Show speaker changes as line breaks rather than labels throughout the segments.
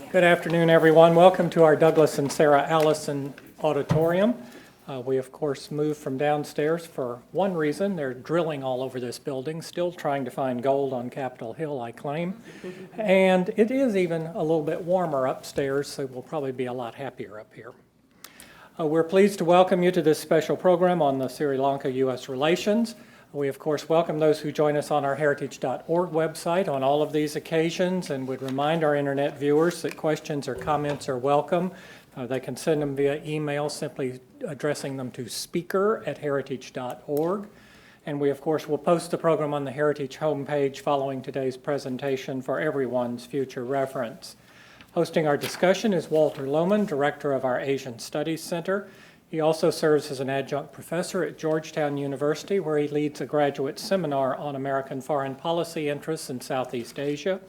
Good afternoon, everyone. Welcome to our Douglas and Sarah Allison Auditorium. We, of course, moved from downstairs for one reason. They're drilling all over this building, still trying to find gold on Capitol Hill, I claim. And it is even a little bit warmer upstairs, so we'll probably be a lot happier up here. We're pleased to welcome you to this special program on the Sri Lanka-U.S. relations. We, of course, welcome those who join us on our heritage.org website on all of these occasions and would remind our internet viewers that questions or comments are welcome. They can send them via email, simply addressing them to speaker@heritage.org. And we, of course, will post the program on the Heritage homepage following today's presentation for everyone's future reference. Hosting our discussion is Walter Lohman, Director of our Asian Studies Center. He also serves as an adjunct professor at Georgetown University, where he leads a graduate seminar on American foreign policy interests in Southeast Asia.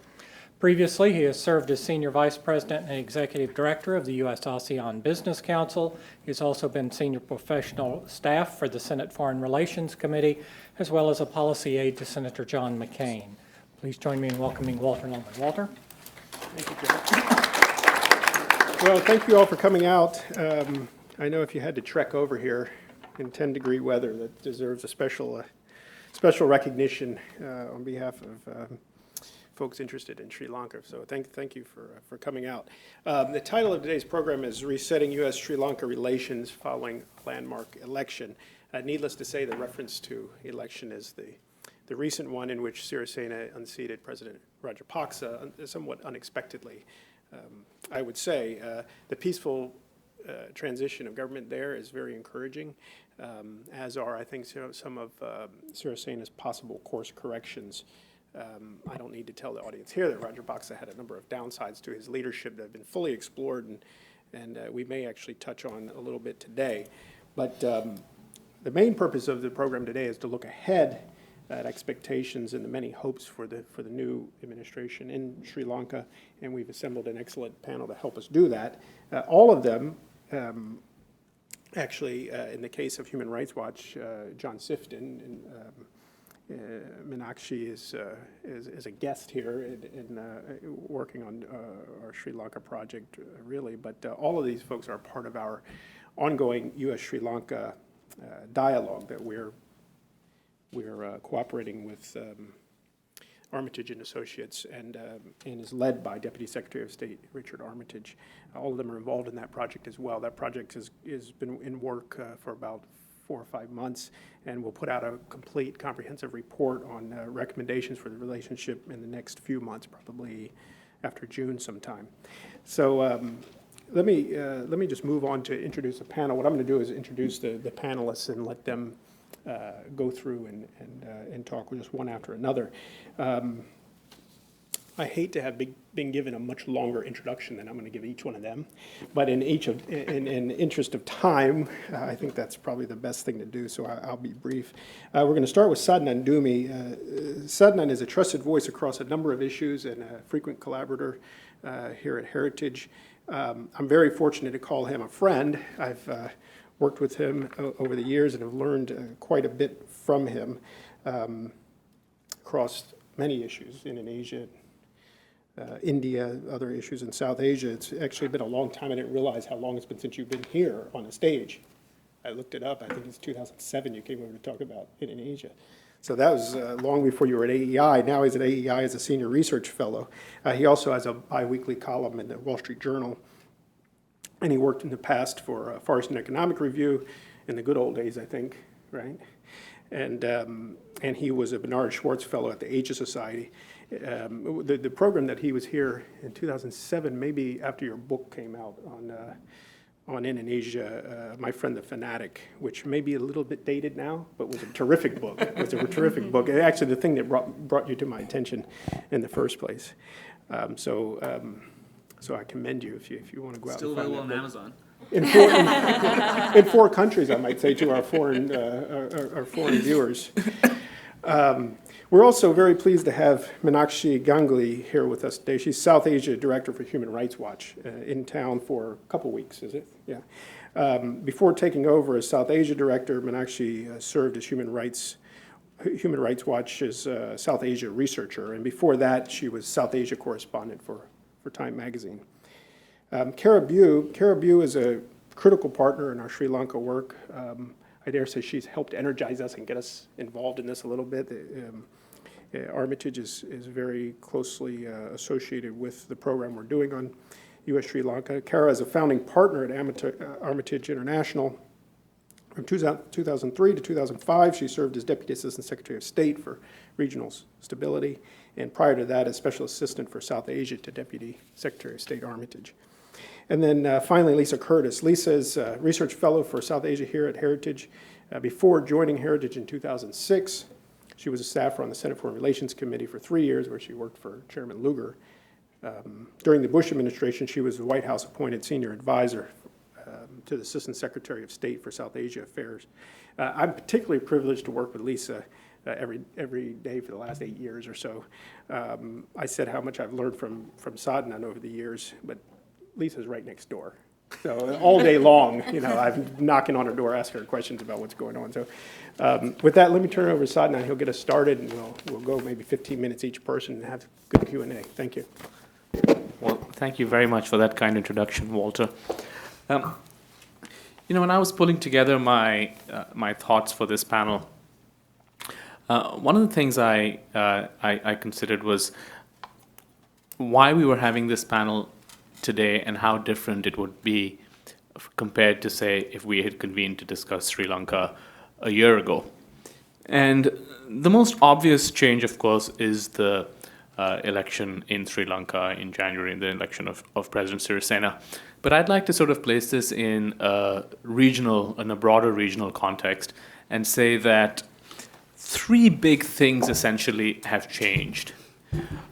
Previously, he has served as Senior Vice President and Executive Director of the U.S. ASEAN Business Council. He's also been Senior Professional Staff for the Senate Foreign Relations Committee, as well as a policy aide to Senator John McCain. Please join me in welcoming Walter Lohman. Walter?
Thank you, Jack. Well, thank you all for coming out. I know if you had to trek over here in 10-degree weather, that deserves a special recognition on behalf of folks interested in Sri Lanka. So thank you for coming out. The title of today's program is Resetting U.S.-Sri Lanka Relations Following a Landmark Election. Needless to say, the reference to election is the recent one in which Sirisena unseated President Rajapakse somewhat unexpectedly. I would say the peaceful transition of government there is very encouraging, as are, I think, some of Sirisena's possible course corrections. I don't need to tell the audience here that Rajapakse had a number of downsides to his leadership that have been fully explored, and we may actually touch on a little bit today. But the main purpose of the program today is to look ahead at expectations and the many hopes for the new administration in Sri Lanka, and we've assembled an excellent panel to help us do that. All of them, actually, in the case of Human Rights Watch, John Sifton and Meenakshi is a guest here in working on our Sri Lanka project, really. But all of these folks are part of our ongoing U.S.-Sri Lanka dialogue that we're cooperating with Armitage and Associates and is led by Deputy Secretary of State Richard Armitage. All of them are involved in that project as well. That project has been in work for about 4 or 5 months, and we'll put out a complete, comprehensive report on recommendations for the relationship in the next few months, probably after June sometime. So let me just move on to introduce the panel. What I'm going to do is introduce the panelists and let them go through and talk just one after another. I hate to have been given a much longer introduction than I'm going to give each one of them, but in interest of time, I think that's probably the best thing to do, so I'll be brief. We're going to start with Sadnan Dumi. Sadnan is a trusted voice across a number of issues and a frequent collaborator here at Heritage. I'm very fortunate to call him a friend. I've worked with him over the years and have learned quite a bit from him across many issues, Indonesia, India, other issues in South Asia. It's actually been a long time. I didn't realize how long it's been since you've been here on a stage. I looked it up. I think it's 2007 you came over to talk about Indonesia. So that was long before you were at AEI. Now he's at AEI as a senior research fellow. He also has a biweekly column in the Wall Street Journal. And he worked in the past for Forest and Economic Review in the good old days, I think, right? And he was a Bernard Schwartz Fellow at the Asia Society. The program that he was here in 2007, maybe after your book came out on Indonesia, My Friend the Fanatic, which may be a little bit dated now, but was a terrific book. It was a terrific book. Actually, the thing that brought you to my attention in the first place. So I commend you if you want to go out and find that.
Still available on Amazon.
In 4 countries, I might say, to our foreign viewers. We're also very pleased to have Meenakshi Ganguly here with us today. She's South Asia Director for Human Rights Watch, in town for a couple weeks, is it? Yeah. Before taking over as South Asia Director, Meenakshi served as Human Rights Watch's South Asia researcher, and before that, she was South Asia correspondent for Time magazine. Caribou is a critical partner in our Sri Lanka work. I dare say she's helped energize us and get us involved in this a little bit. Armitage is very closely associated with the program we're doing on U.S. Sri Lanka. Kara is a founding partner at Armitage International. From 2003 to 2005, she served as Deputy Assistant Secretary of State for Regional Stability, and prior to that, as Special Assistant for South Asia to Deputy Secretary of State Armitage. And then finally, Lisa Curtis. Lisa is a Research Fellow for South Asia here at Heritage. Before joining Heritage in 2006, she was a staffer on the Senate Foreign Relations Committee for 3 years, where she worked for Chairman Lugar. During the Bush administration, she was the White House appointed senior advisor to the Assistant Secretary of State for South Asia Affairs. I'm particularly privileged to work with Lisa every day for the last 8 years or so. I said how much I've learned from Sadhnan over the years, but Lisa's right next door. So all day long, I'm knocking on her door, asking her questions about what's going on. So with that, let me turn it over to Sadhnan. He'll get us started, and we'll go maybe 15 minutes each person and have good Q&A. Thank you.
Well, thank you very much for that kind introduction, Walter. When I was pulling together my thoughts for this panel, one of the things I considered was why we were having this panel today and how different it would be compared to, say, if we had convened to discuss Sri Lanka a year ago. And the most obvious change, of course, is the election in Sri Lanka in January, the election of President Sirisena. But I'd like to sort of place this in a broader regional context and say that 3 big things essentially have changed.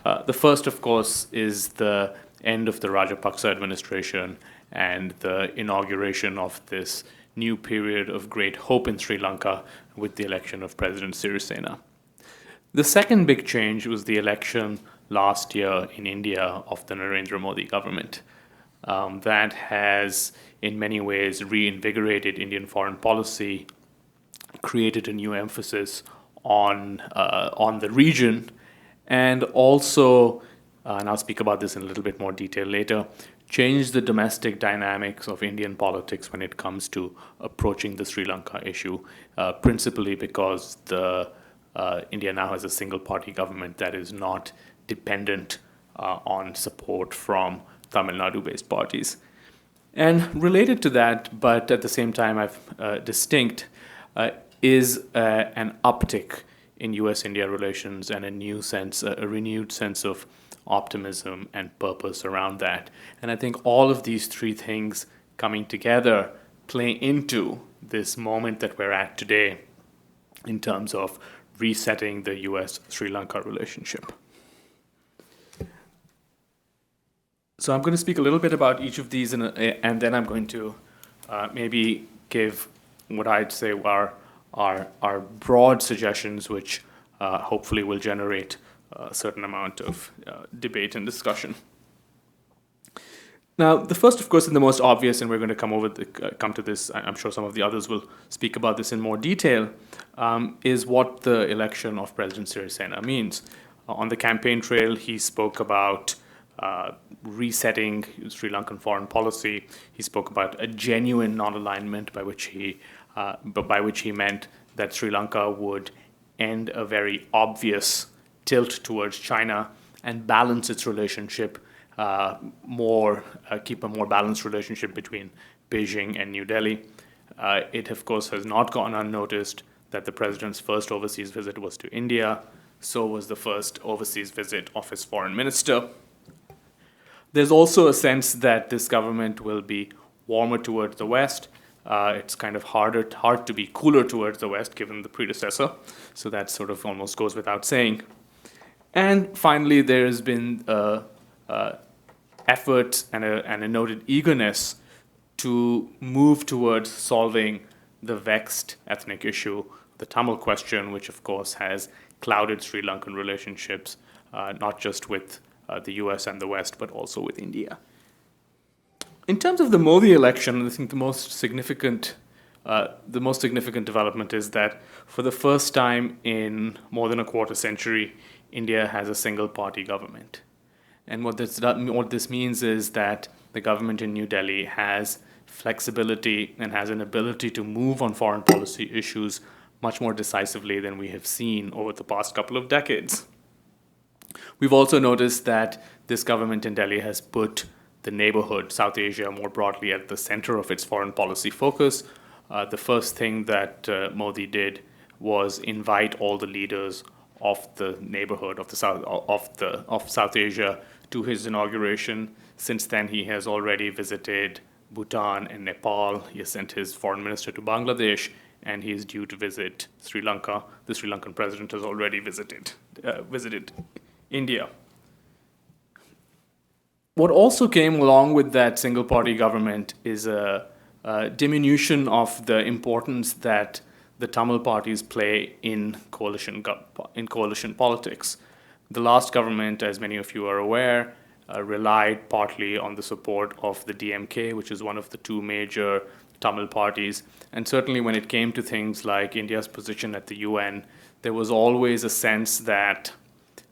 The first, of course, is the end of the Rajapakse administration and the inauguration of this new period of great hope in Sri Lanka with the election of President Sirisena. The second big change was the election last year in India of the Narendra Modi government. That has, in many ways, reinvigorated Indian foreign policy, created a new emphasis on the region, and also, and I'll speak about this in a little bit more detail later, changed the domestic dynamics of Indian politics when it comes to approaching the Sri Lanka issue, principally because India now has a single-party government that is not dependent on support from Tamil Nadu-based parties. And related to that, but at the same time distinct, is an uptick in U.S.-India relations and a renewed sense of optimism and purpose around that. And I think all of these 3 things coming together play into this moment that we're at today in terms of resetting the U.S.-Sri Lanka relationship. So I'm going to speak a little bit about each of these, and then I'm going to maybe give what I'd say are broad suggestions, which hopefully will generate a certain amount of debate and discussion. Now, the first, of course, and the most obvious, and we're going to come to this, I'm sure some of the others will speak about this in more detail, is what the election of President Sirisena means. On the campaign trail, he spoke about resetting Sri Lankan foreign policy. He spoke about a genuine non-alignment, by which he meant that Sri Lanka would end a very obvious tilt towards China and balance its relationship keep a more balanced relationship between Beijing and New Delhi. It, of course, has not gone unnoticed that the president's first overseas visit was to India. So was the first overseas visit of his foreign minister. There's also a sense that this government will be warmer towards the West. It's kind of hard to be cooler towards the West given the predecessor. So that sort of almost goes without saying. And finally, there has been efforts and a noted eagerness to move towards solving the vexed ethnic issue, the Tamil question, which of course has clouded Sri Lankan relationships, not just with the US and the West, but also with India. In terms of the Modi election, I think the most significant development is that for the first time in more than a quarter century, India has a single-party government. And what this means is that the government in New Delhi has flexibility and has an ability to move on foreign policy issues much more decisively than we have seen over the past couple of decades. We've also noticed that this government in Delhi has put the neighborhood, South Asia more broadly, at the center of its foreign policy focus. The first thing that Modi did was invite all the leaders of the neighborhood of South Asia to his inauguration. Since then, he has already visited Bhutan and Nepal. He has sent his foreign minister to Bangladesh, and he is due to visit Sri Lanka. The Sri Lankan president has already visited India. What also came along with that single-party government is a diminution of the importance that the Tamil parties play in coalition politics. The last government, as many of you are aware, relied partly on the support of the DMK, which is one of the two major Tamil parties. And certainly when it came to things like India's position at the UN, there was always a sense that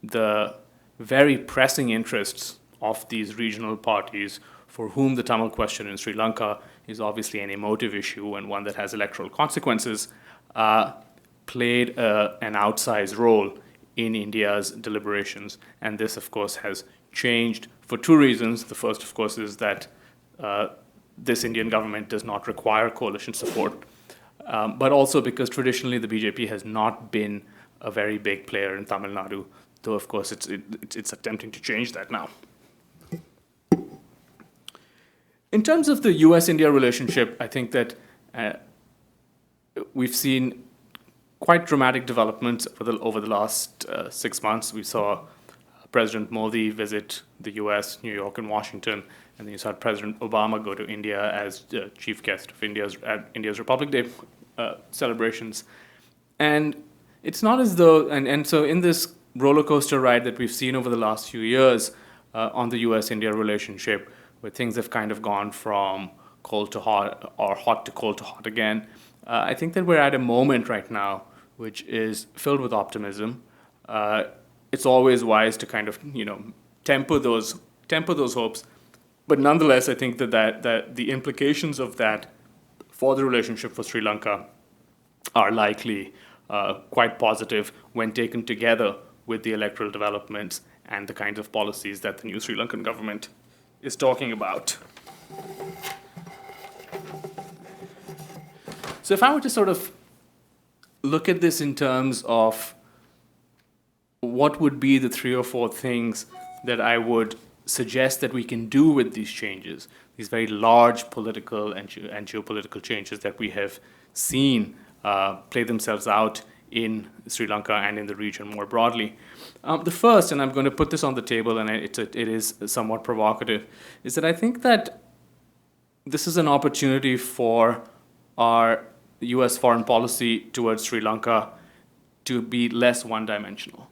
the very pressing interests of these regional parties, for whom the Tamil question in Sri Lanka is obviously an emotive issue and one that has electoral consequences, played an outsized role in India's deliberations. And this, of course, has changed for two reasons. The first, of course, is that this Indian government does not require coalition support, but also because traditionally the BJP has not been a very big player in Tamil Nadu, though, of course, it's attempting to change that now. In terms of the US-India relationship, I think that we've seen quite dramatic developments over the last 6 months. We saw President Modi visit the US, New York, and Washington, and then you saw President Obama go to India as chief guest of India's Republic Day celebrations. And it's not as though, and so in this roller coaster ride that we've seen over the last few years on the US-India relationship, where things have kind of gone from cold to hot, or hot to cold to hot again, I think that we're at a moment right now which is filled with optimism. It's always wise to kind of, temper those hopes, but nonetheless, I think that the implications of that for the relationship for Sri Lanka are likely quite positive when taken together with the electoral developments and the kinds of policies that the new Sri Lankan government is talking about. So if I were to sort of look at this in terms of what would be the 3 or 4 things that I would suggest that we can do with these changes, these very large political and geopolitical changes that we have seen play themselves out in Sri Lanka and in the region more broadly. The first, and I'm going to put this on the table, and it is somewhat provocative, is that I think that this is an opportunity for our US foreign policy towards Sri Lanka to be less one-dimensional.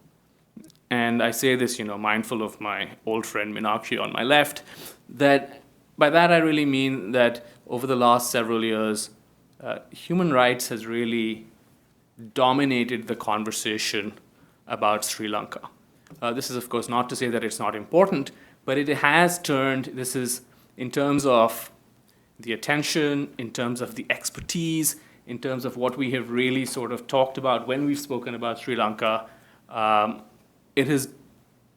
And I say this, mindful of my old friend Meenakshi on my left, that by that I really mean that over the last several years, human rights has really dominated the conversation about Sri Lanka. This is, of course, not to say that it's not important, but it has turned, this is in terms of the attention, in terms of the expertise, in terms of what we have really sort of talked about when we've spoken about Sri Lanka, it has,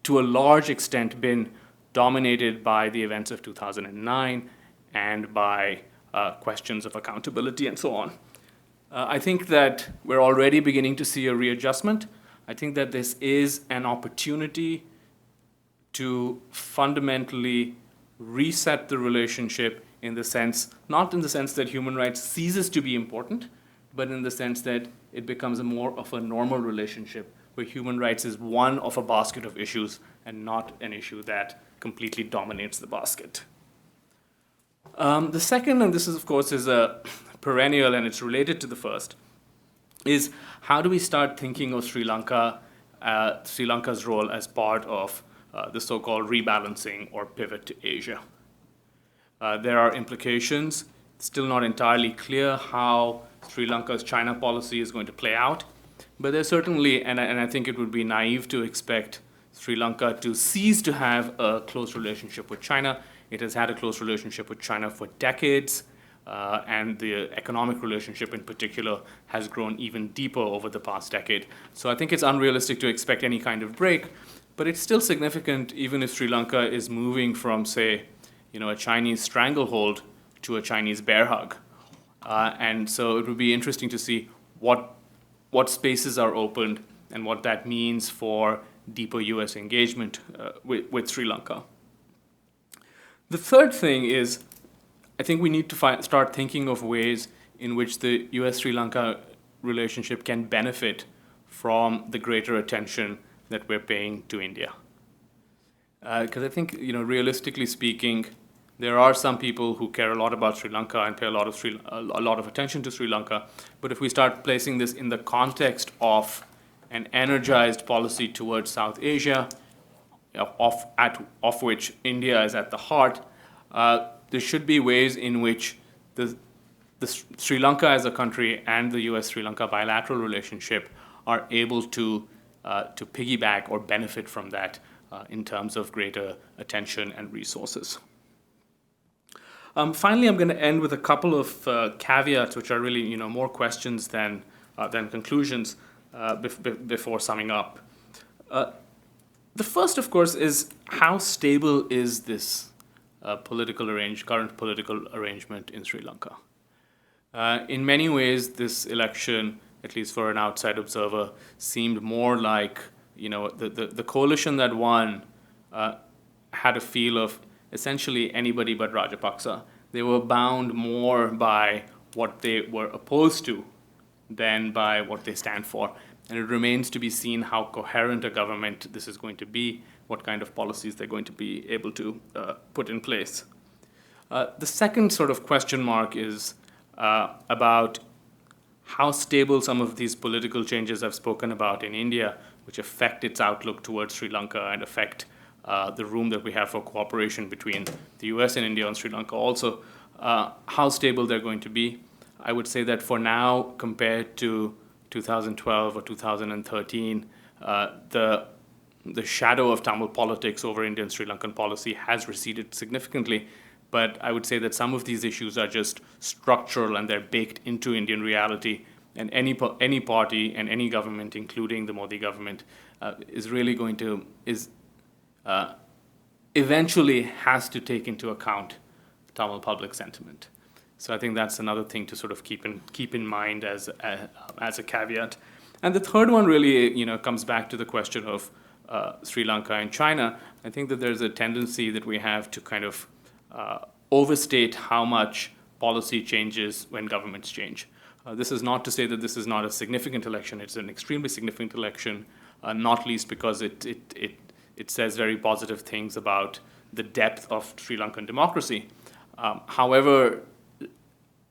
to a large extent, been dominated by the events of 2009 and by questions of accountability and so on. I think that we're already beginning to see a readjustment. I think that this is an opportunity to fundamentally reset the relationship in the sense, not in the sense that human rights ceases to be important, but in the sense that it becomes more of a normal relationship where human rights is one of a basket of issues and not an issue that completely dominates the basket. The second, and this is, of course, is a perennial and it's related to the first, is how do we start thinking of Sri Lanka, Sri Lanka's role as part of the so-called rebalancing or pivot to Asia. There are implications. It's still not entirely clear how Sri Lanka's China policy is going to play out, but there's certainly, and I think it would be naive to expect Sri Lanka to cease to have a close relationship with China. It has had a close relationship with China for decades, and the economic relationship in particular has grown even deeper over the past decade. So I think it's unrealistic to expect any kind of break, but it's still significant even if Sri Lanka is moving from, say, a Chinese stranglehold to a Chinese bear hug. And so it would be interesting to see what spaces are opened and what that means for deeper US engagement with Sri Lanka. The third thing is, I think we need to start thinking of ways in which the US-Sri Lanka relationship can benefit from the greater attention that we're paying to India. Because I think, realistically speaking, there are some people who care a lot about Sri Lanka and pay a lot of attention to Sri Lanka. But if we start placing this in the context of an energized policy towards South Asia, of which India is at the heart, there should be ways in which the Sri Lanka as a country and the US-Sri Lanka bilateral relationship are able to piggyback or benefit from that in terms of greater attention and resources. Finally, I'm going to end with a couple of caveats, which are really more questions than conclusions before summing up. The first, of course, is how stable is this current political arrangement in Sri Lanka? In many ways, this election, at least for an outside observer, seemed more like the coalition that won had a feel of essentially anybody but Rajapakse. They were bound more by what they were opposed to than by what they stand for. And it remains to be seen how coherent a government this is going to be, what kind of policies they're going to be able to put in place. The second sort of question mark is about how stable some of these political changes I've spoken about in India, which affect its outlook towards Sri Lanka and affect the room that we have for cooperation between the US and India on Sri Lanka also, how stable they're going to be. I would say that for now, compared to 2012 or 2013, the shadow of Tamil politics over Indian Sri Lankan policy has receded significantly. But I would say that some of these issues are just structural and they're baked into Indian reality. And any party and any government, including the Modi government, is really going to eventually has to take into account Tamil public sentiment. So I think that's another thing to sort of keep in mind as a caveat. And the third one really, comes back to the question of Sri Lanka and China. I think that there's a tendency that we have to kind of overstate how much policy changes when governments change. This is not to say that this is not a significant election. It's an extremely significant election, not least because it says very positive things about the depth of Sri Lankan democracy. However,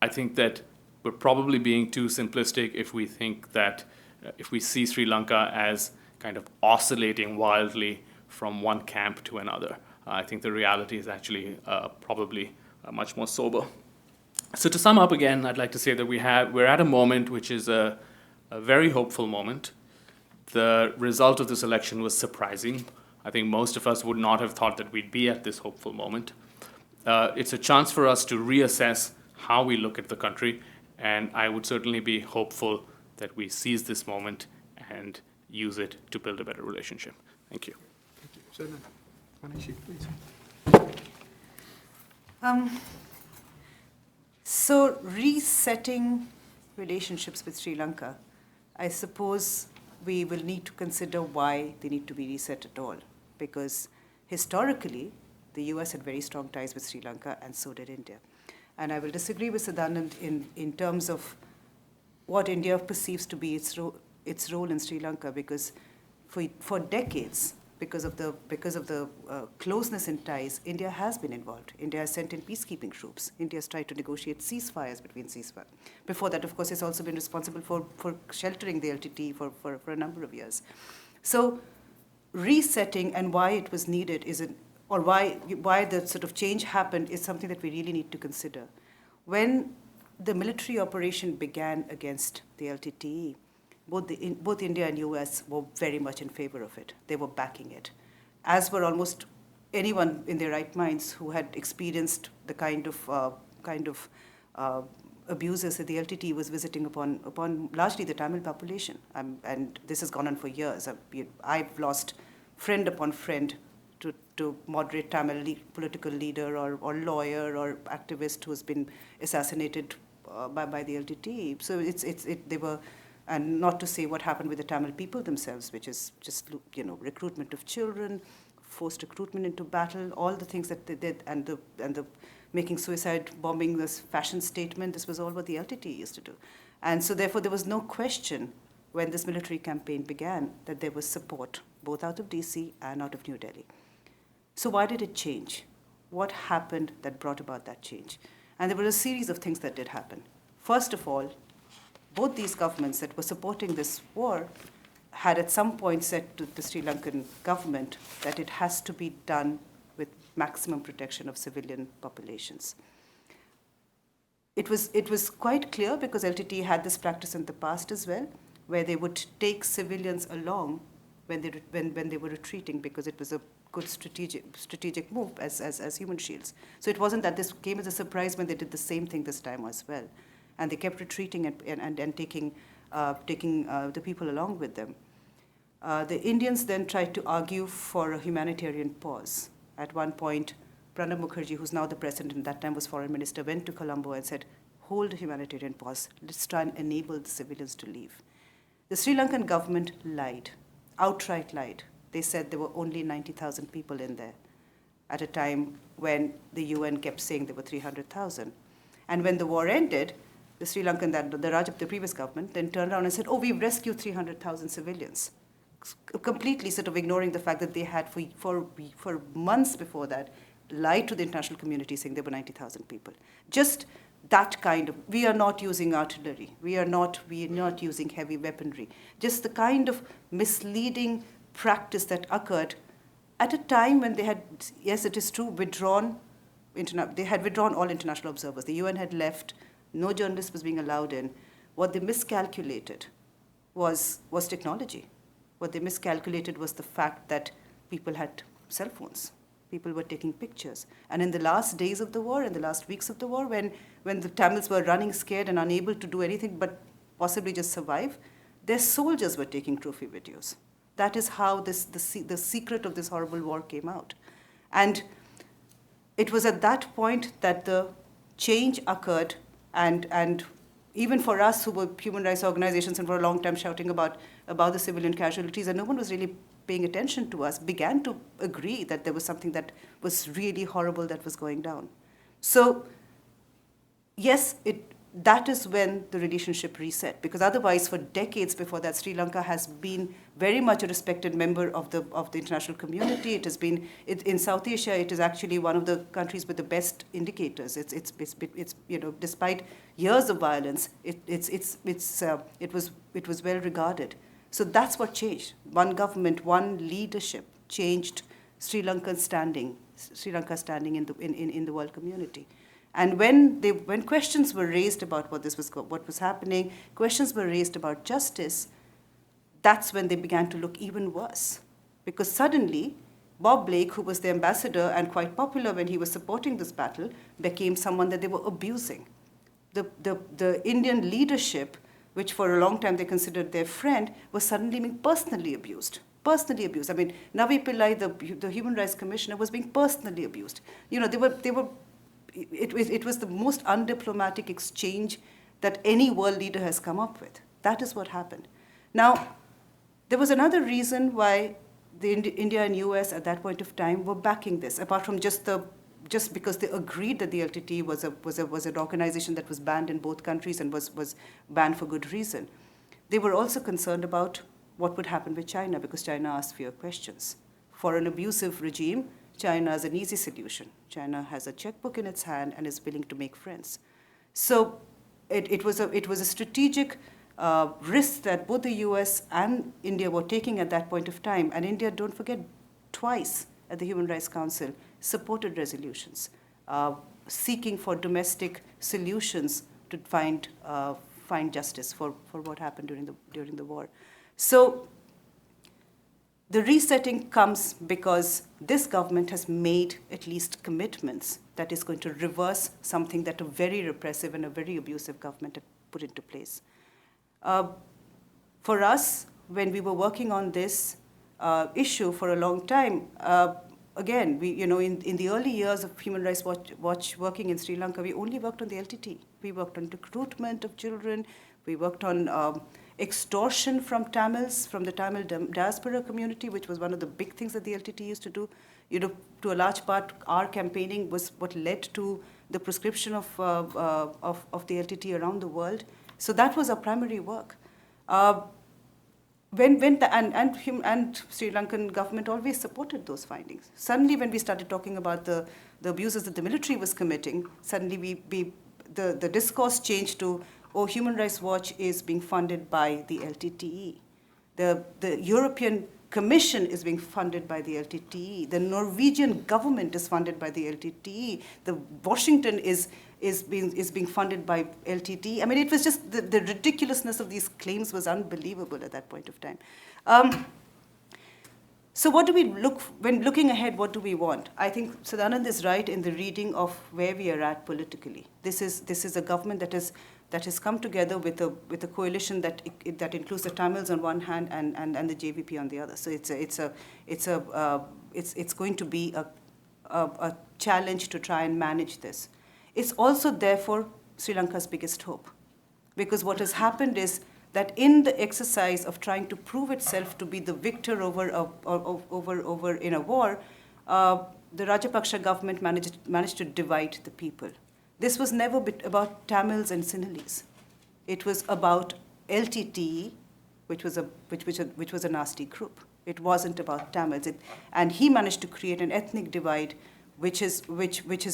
I think that we're probably being too simplistic if we think that if we see Sri Lanka as kind of oscillating wildly from one camp to another. I think the reality is actually probably much more sober. So to sum up again, I'd like to say that we're at a moment which is a very hopeful moment. The result of this election was surprising. I think most of us would not have thought that we'd be at this hopeful moment. It's a chance for us to reassess how we look at the country, and I would certainly be hopeful that we seize this moment and use it to build a better relationship. Thank you.
Thank you. Manishi, please.
So resetting relationships with Sri Lanka, I suppose we will need to consider why they need to be reset at all. Because historically, the US had very strong ties with Sri Lanka, and so did India. And I will disagree with Sadanand in terms of what India perceives to be its role in Sri Lanka, because for decades, because of the closeness in ties, India has been involved. India has sent in peacekeeping troops. India has tried to negotiate ceasefires between ceasefire. Before that, of course, it's also been responsible for sheltering the LTT for a number of years. So resetting and why it was needed or why the sort of change happened is something that we really need to consider. When the military operation began against the LTTE, both India and US were very much in favor of it. They were backing it, as were almost anyone in their right minds who had experienced the kind of abuses that the LTT was visiting upon largely the Tamil population. And this has gone on for years. I've lost friend upon friend to moderate Tamil political leader or lawyer or activist who has been assassinated by the LTT. So they were, and not to say what happened with the Tamil people themselves, which is just, recruitment of children, forced recruitment into battle, all the things that they did, and the making suicide bombing this fashion statement. This was all what the LTT used to do. And so therefore there was no question when this military campaign began that there was support both out of DC and out of New Delhi. So why did it change? What happened that brought about that change? And there were a series of things that did happen. First of all, both these governments that were supporting this war had at some point said to the Sri Lankan government that it has to be done with maximum protection of civilian populations. It was quite clear because LTT had this practice in the past as well, where they would take civilians along when they were retreating because it was a good strategic move as human shields. So it wasn't that this came as a surprise when they did the same thing this time as well. And they kept retreating and taking the people along with them. The Indians then tried to argue for a humanitarian pause. At one point, Pranab Mukherjee, who's now the president, and that time was foreign minister, went to Colombo and said, hold a humanitarian pause. Let's try and enable the civilians to leave. The Sri Lankan government lied, outright lied. They said there were only 90,000 people in there at a time when the UN kept saying there were 300,000. And when the war ended, the Sri Lankan, the previous government, then turned around and said, oh, we've rescued 300,000 civilians, completely sort of ignoring the fact that they had, for months before that, lied to the international community saying there were 90,000 people. Just that kind of, we are not using artillery, we are not using heavy weaponry. Just the kind of misleading practice that occurred at a time when they had, yes, it is true, they had withdrawn all international observers. The UN had left, no journalist was being allowed in. What they miscalculated was technology. What they miscalculated was the fact that people had cell phones. People were taking pictures. And in the last days of the war, in the last weeks of the war, when the Tamils were running scared and unable to do anything but possibly just survive, their soldiers were taking trophy videos. That is how the secret of this horrible war came out. And it was at that point that the change occurred, and even for us who were human rights organizations and for a long time shouting about the civilian casualties, and no one was really paying attention to us, began to agree that there was something that was really horrible that was going down. So yes, that is when the relationship reset, because otherwise for decades before that, Sri Lanka has been very much a respected member of the international community. It has been, in South Asia, it is actually one of the countries with the best indicators. It's despite years of violence, it was well regarded. So that's what changed. One government, one leadership changed Sri Lanka's standing in the world community. And when questions were raised about what was happening, questions were raised about justice, that's when they began to look even worse. Because suddenly, Bob Blake, who was the ambassador and quite popular when he was supporting this battle, became someone that they were abusing. The Indian leadership, which for a long time they considered their friend, was suddenly being personally abused. Personally abused. I mean, Navi Pillai, the Human Rights Commissioner, was being personally abused. It was the most undiplomatic exchange that any world leader has come up with. That is what happened. Now, there was another reason why India and US at that point of time were backing this, apart from just because they agreed that the LTT was an organization that was banned in both countries and was banned for good reason. They were also concerned about what would happen with China, because China asked fewer questions. For an abusive regime, China is an easy solution. China has a checkbook in its hand and is willing to make friends. So it was a strategic risk that both the US and India were taking at that point of time. And India, don't forget, twice at the Human Rights Council supported resolutions seeking for domestic solutions to find justice for what happened during the war. So The resetting comes because this government has made at least commitments that is going to reverse something that a very repressive and a very abusive government had put into place. For us, when we were working on this issue for a long time, again, in the early years of Human Rights Watch working in Sri Lanka, we only worked on the LTT. We worked on recruitment of children. We worked on extortion from Tamils, from the Tamil diaspora community, which was one of the big things that the LTT used to do. To a large part, our campaigning was what led to the prescription of the LTT around the world. So that was our primary work. And Sri Lankan government always supported those findings. Suddenly, when we started talking about the abuses that the military was committing, suddenly the discourse changed to, oh, Human Rights Watch is being funded by the LTTE. The European Commission is being funded by the LTTE. The Norwegian government is funded by the LTTE. The Washington is being funded by LTTE. I mean, it was just the ridiculousness of these claims was unbelievable at that point of time. So what do we when looking ahead, what do we want? I think Sadanand is right in the reading of where we are at politically. This is a government that has come together with a coalition that includes the Tamils on one hand and the JVP on the other. So it's going to be a challenge to try and manage this. It's also therefore Sri Lanka's biggest hope, because what has happened is that in the exercise of trying to prove itself to be the victor over in a war, the Rajapakse government managed to divide the people. This was never about Tamils and Sinhalese. It was about LTTE, which was a nasty group. It wasn't about Tamils, and he managed to create an ethnic divide, which is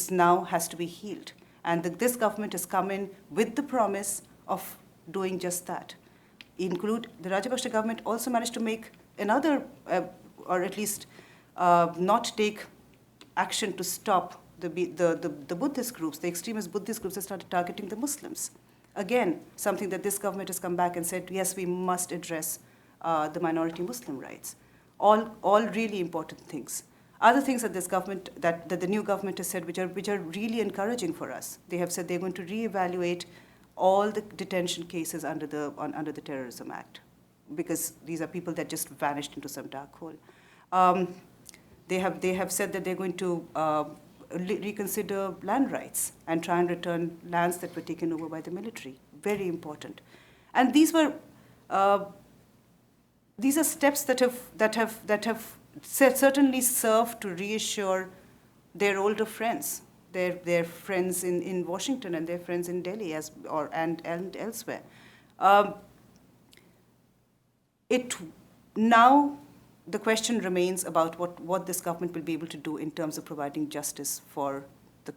now has to be healed. And this government has come in with the promise of doing just that. The Rajapakse government also managed to make another, or at least not take action to stop the Buddhist groups, the extremist Buddhist groups that started targeting the Muslims. Again, something that this government has come back and said, yes, we must address the minority Muslim rights. All really important things. Other things that this government, that the new government has said, which are really encouraging for us. They have said they're going to reevaluate all the detention cases under the Terrorism Act, because these are people that just vanished into some dark hole. They have said that they're going to reconsider land rights and try and return lands that were taken over by the military. Very important. And these are steps that have certainly served to reassure their older friends, their friends in Washington and their friends in Delhi and elsewhere. Now the question remains about what this government will be able to do in terms of providing justice for the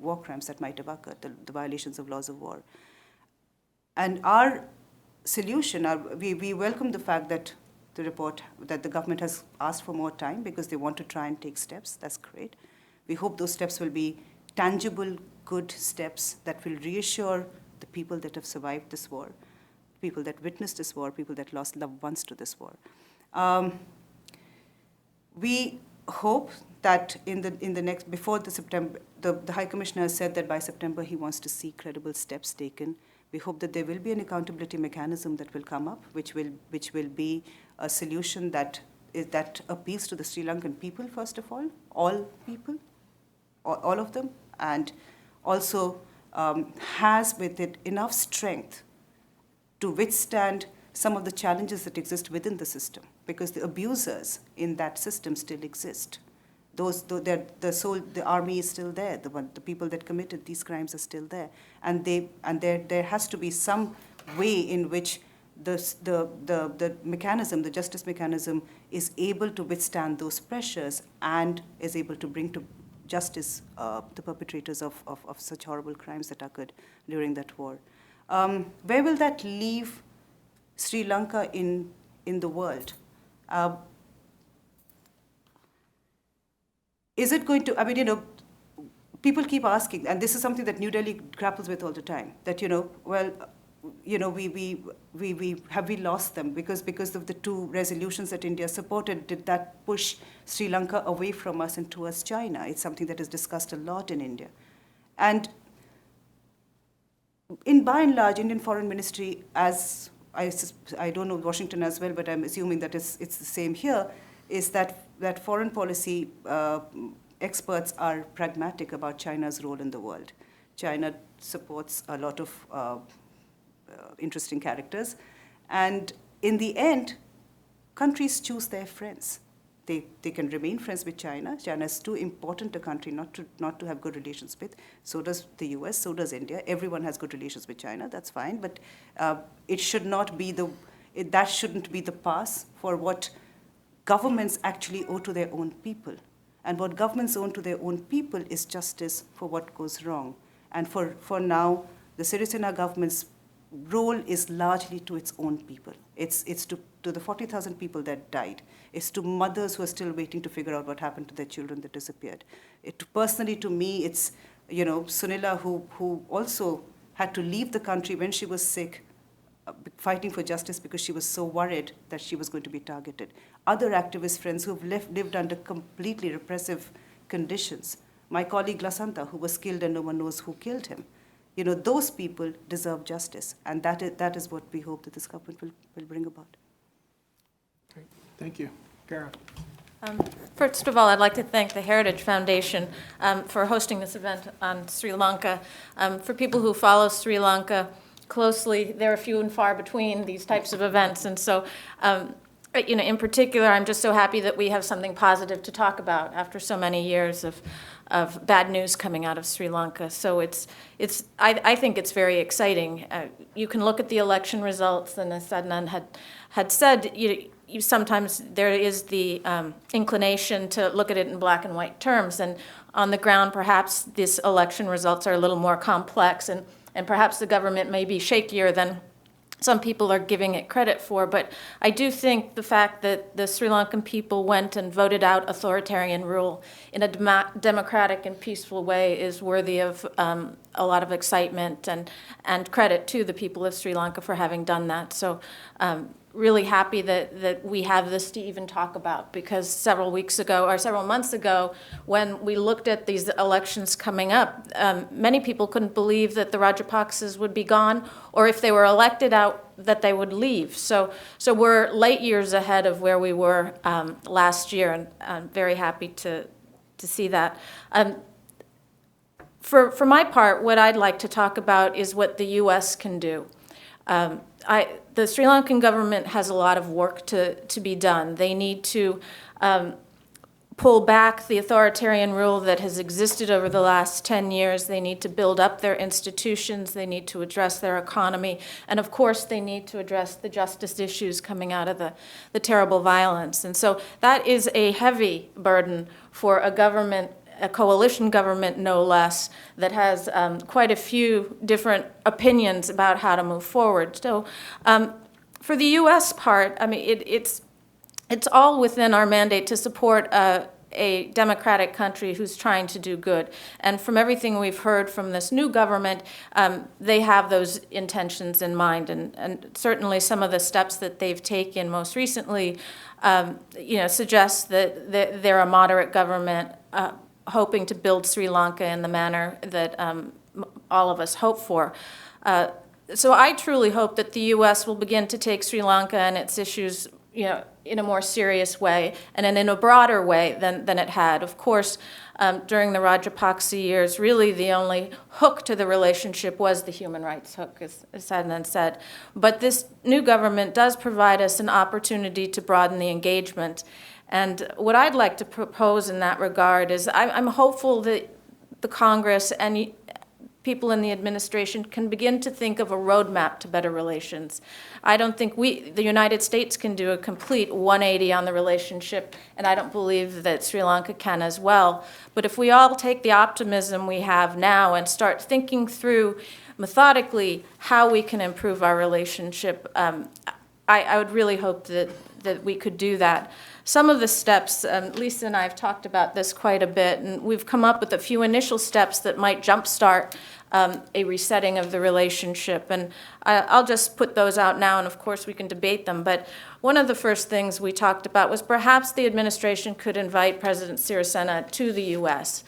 war crimes that might have occurred, the violations of laws of war. And our solution, we welcome the fact that the government has asked for more time because they want to try and take steps. That's great. We hope those steps will be tangible, good steps that will reassure the people that have survived this war, people that witnessed this war, people that lost loved ones to this war. We hope that before the September, the High Commissioner has said that by September he wants to see credible steps taken. We hope that there will be an accountability mechanism that will come up, which will be a solution that appeals to the Sri Lankan people, first of all people, all of them, and also has with it enough strength to withstand some of the challenges that exist within the system, because the abusers in that system still exist. The army is still there. The people that committed these crimes are still there, and there has to be some way in which the mechanism, the justice mechanism, is able to withstand those pressures and is able to bring to justice the perpetrators of such horrible crimes that occurred during that war. Where will that leave Sri Lanka in the world? Is it going to, people keep asking, and this is something that New Delhi grapples with all the time, that, have we lost them because of the two resolutions that India supported? Did that push Sri Lanka away from us and towards China? It's something that is discussed a lot in India. And by and large, Indian Foreign Ministry, as I don't know Washington as well, but I'm assuming that it's the same here, is that foreign policy experts are pragmatic about China's role in the world. China supports a lot of interesting characters, and in the end, countries choose their friends. They can remain friends with China. China is too important a country not to have good relations with. So does the US, so does India. Everyone has good relations with China, that's fine, but it should not be that shouldn't be the pass for what governments actually owe to their own people. And what governments owe to their own people is justice for what goes wrong. And for now, the Sirisena government's role is largely to its own people. It's to the 40,000 people that died. It's to mothers who are still waiting to figure out what happened to their children that disappeared. Personally, to me, it's Sunila who also had to leave the country when she was sick, fighting for justice because she was so worried that she was going to be targeted. Other activist friends who've lived under completely repressive conditions. My colleague Lasanta, who was killed and no one knows who killed him. Those people deserve justice, and that is what we hope that this government will bring about.
Great. Thank you. Kara.
First of all, I'd like to thank the Heritage Foundation for hosting this event on Sri Lanka. For people who follow Sri Lanka closely, they're few and far between these types of events, and so in particular, I'm just so happy that we have something positive to talk about after so many years of bad news coming out of Sri Lanka. So I think it's very exciting. You can look at the election results, and as Adnan had said, sometimes there is the inclination to look at it in black and white terms, and on the ground, perhaps these election results are a little more complex, and perhaps the government may be shakier than some people are giving it credit for. But I do think the fact that the Sri Lankan people went and voted out authoritarian rule in a democratic and peaceful way is worthy of a lot of excitement and credit to the people of Sri Lanka for having done that. So really happy that we have this to even talk about, because several months ago, when we looked at these elections coming up, many people couldn't believe that the Rajapakses would be gone, or if they were elected out, that they would leave. So we're light years ahead of where we were last year, and I'm very happy to see that. For my part, what I'd like to talk about is what the U.S. can do. The Sri Lankan government has a lot of work to be done. They need to pull back the authoritarian rule that has existed over the last 10 years. They need to build up their institutions. They need to address their economy. And of course, they need to address the justice issues coming out of the terrible violence. And so that is a heavy burden for a government, a coalition government, no less, that has quite a few different opinions about how to move forward. So for the U.S. part, I mean, it's all within our mandate to support a democratic country who's trying to do good. And from everything we've heard from this new government, they have those intentions in mind. And certainly some of the steps that they've taken most recently, suggest that they're a moderate government hoping to build Sri Lanka in the manner that all of us hope for. So I truly hope that the U.S. will begin to take Sri Lanka and its issues, in a more serious way and in a broader way than it had. Of course, during the Rajapakse years, really the only hook to the relationship was the human rights hook, as Adnan said. But this new government does provide us an opportunity to broaden the engagement. And what I'd like to propose in that regard is I'm hopeful that the Congress and people in the administration can begin to think of a roadmap to better relations. I don't think the United States can do a complete 180 on the relationship, and I don't believe that Sri Lanka can as well. But if we all take the optimism we have now and start thinking through methodically how we can improve our relationship, I would really hope that we could do that. Some of the steps, Lisa and I have talked about this quite a bit, and we've come up with a few initial steps that might jumpstart a resetting of the relationship. And I'll just put those out now, and of course we can debate them. But one of the first things we talked about was perhaps the administration could invite President Sirisena to the U.S.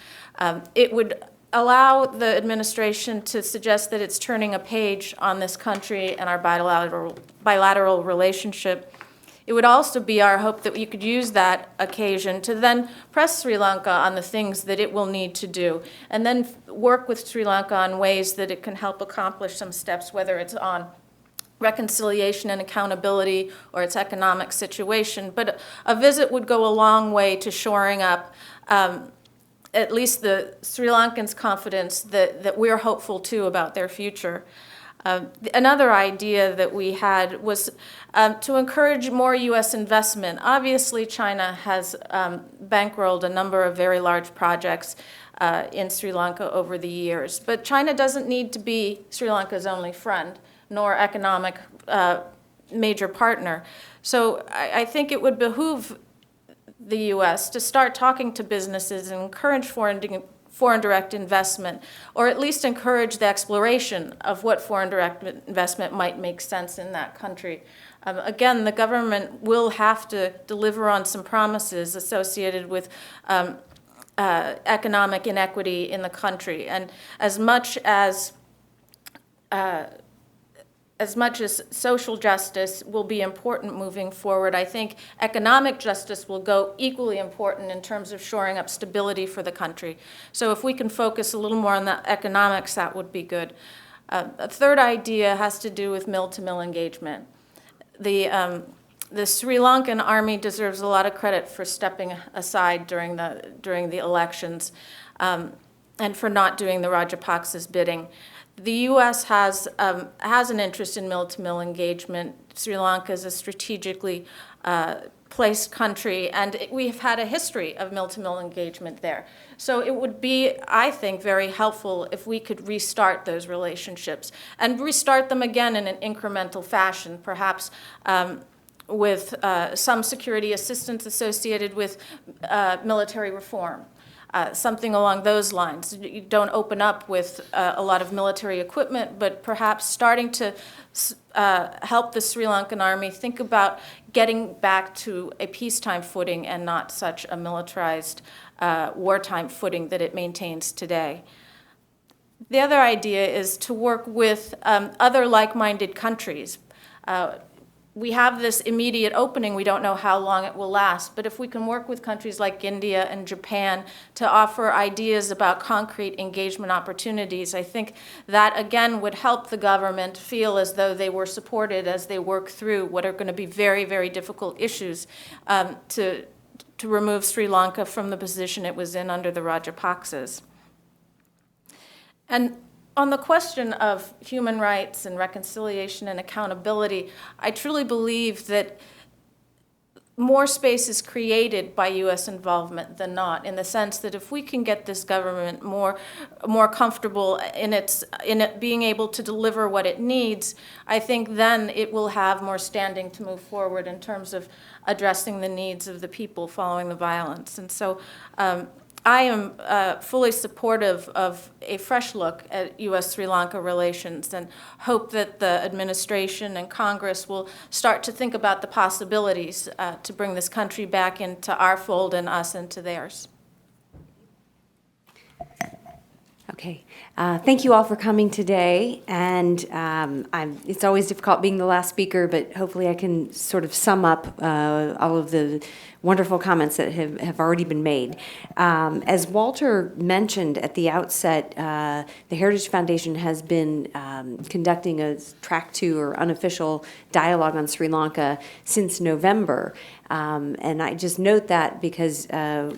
It would allow the administration to suggest that it's turning a page on this country and our bilateral relationship. It would also be our hope that we could use that occasion to then press Sri Lanka on the things that it will need to do, and then work with Sri Lanka on ways that it can help accomplish some steps, whether it's on reconciliation and accountability or its economic situation. But a visit would go a long way to shoring up at least the Sri Lankans' confidence that we're hopeful too about their future. Another idea that we had was to encourage more U.S. investment. Obviously, China has bankrolled a number of very large projects in Sri Lanka over the years. But China doesn't need to be Sri Lanka's only friend, nor economic major partner. So I think it would behoove the U.S. to start talking to businesses and encourage foreign direct investment, or at least encourage the exploration of what foreign direct investment might make sense in that country. Again, the government will have to deliver on some promises associated with economic inequity in the country. And as much as social justice will be important moving forward, I think economic justice will go equally important in terms of shoring up stability for the country. So if we can focus a little more on the economics, that would be good. A third idea has to do with mill-to-mill engagement. The Sri Lankan army deserves a lot of credit for stepping aside during the elections and for not doing the Rajapakse's bidding. The U.S. has an interest in mill-to-mill engagement. Sri Lanka is a strategically placed country, and we have had a history of mill-to-mill engagement there. So it would be, I think, very helpful if we could restart those relationships and restart them again in an incremental fashion, perhaps with some security assistance associated with military reform. Something along those lines. You don't open up with a lot of military equipment, but perhaps starting to help the Sri Lankan army think about getting back to a peacetime footing and not such a militarized wartime footing that it maintains today. The other idea is to work with other like-minded countries. We have this immediate opening. We don't know how long it will last. But if we can work with countries like India and Japan to offer ideas about concrete engagement opportunities, I think that, again, would help the government feel as though they were supported as they work through what are going to be very, very difficult issues to remove Sri Lanka from the position it was in under the Rajapakses. And on the question of human rights and reconciliation and accountability, I truly believe that more space is created by U.S. involvement than not, in the sense that if we can get this government more comfortable in it being able to deliver what it needs, I think then it will have more standing to move forward in terms of addressing the needs of the people following the violence. And so I am fully supportive of a fresh look at U.S.-Sri Lanka relations and hope that the administration and Congress will start to think about the possibilities to bring this country back into our fold and us into theirs.
Okay. Thank you all for coming today. And it's always difficult being the last speaker, but hopefully I can sort of sum up all of the wonderful comments that have already been made. As Walter mentioned at the outset, the Heritage Foundation has been conducting a track 2 or unofficial dialogue on Sri Lanka since November. And I just note that because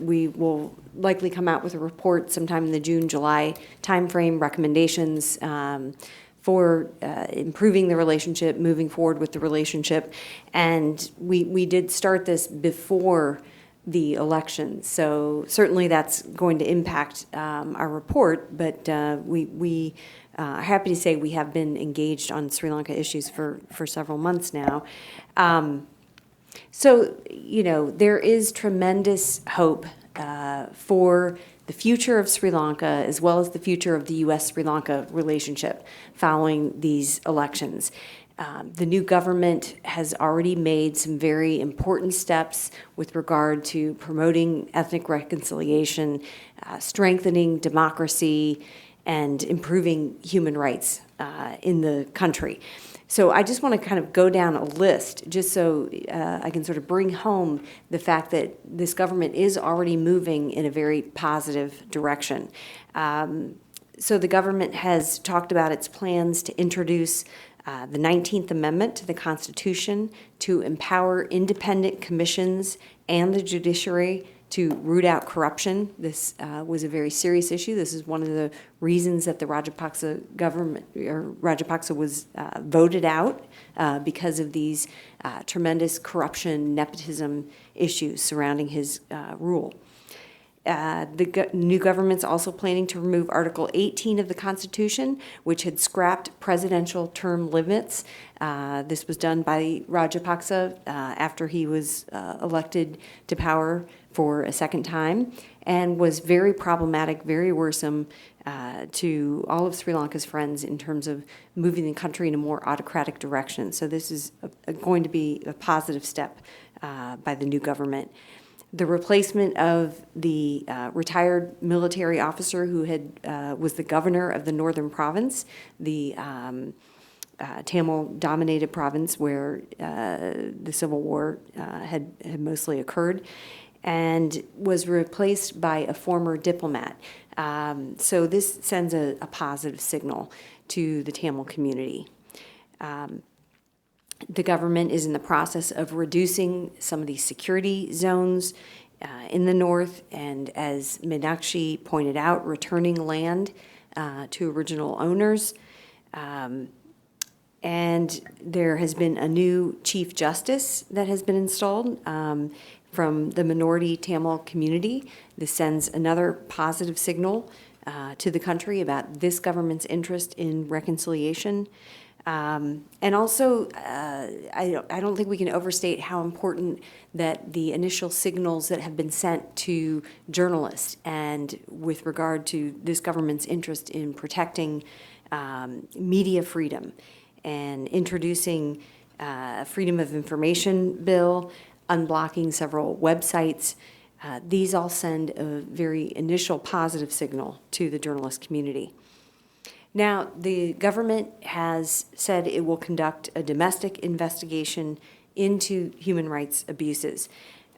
we will likely come out with a report sometime in the June-July timeframe, recommendations for improving the relationship, moving forward with the relationship. And we did start this before the election. So certainly that's going to impact our report, but we are happy to say we have been engaged on Sri Lanka issues for several months now. So, there is tremendous hope for the future of Sri Lanka as well as the future of the U.S.-Sri Lanka relationship following these elections. The new government has already made some very important steps with regard to promoting ethnic reconciliation, strengthening democracy, and improving human rights in the country. So I just want to kind of go down a list just so I can sort of bring home the fact that this government is already moving in a very positive direction. So the government has talked about its plans to introduce the 19th Amendment to the Constitution to empower independent commissions and the judiciary to root out corruption. This was a very serious issue. This is one of the reasons that the Rajapakse government, or Rajapakse was voted out because of these tremendous corruption, nepotism issues surrounding his rule. The new government's also planning to remove Article 18 of the Constitution, which had scrapped presidential term limits. This was done by Rajapakse after he was elected to power for a second time, and was very problematic, very worrisome to all of Sri Lanka's friends in terms of moving the country in a more autocratic direction. So this is going to be a positive step by the new government. The replacement of the retired military officer who was the governor of the northern province, the Tamil-dominated province where the Civil War had mostly occurred, and was replaced by a former diplomat. So this sends a positive signal to the Tamil community. The government is in the process of reducing some of these security zones in the north, and as Meenakshi pointed out, returning land to original owners. And there has been a new Chief Justice that has been installed from the minority Tamil community. This sends another positive signal to the country about this government's interest in reconciliation. And also, I don't think we can overstate how important that the initial signals that have been sent to journalists and with regard to this government's interest in protecting media freedom and introducing a Freedom of Information bill, unblocking several websites. These all send a very initial positive signal to the journalist community. Now, the government has said it will conduct a domestic investigation into human rights abuses.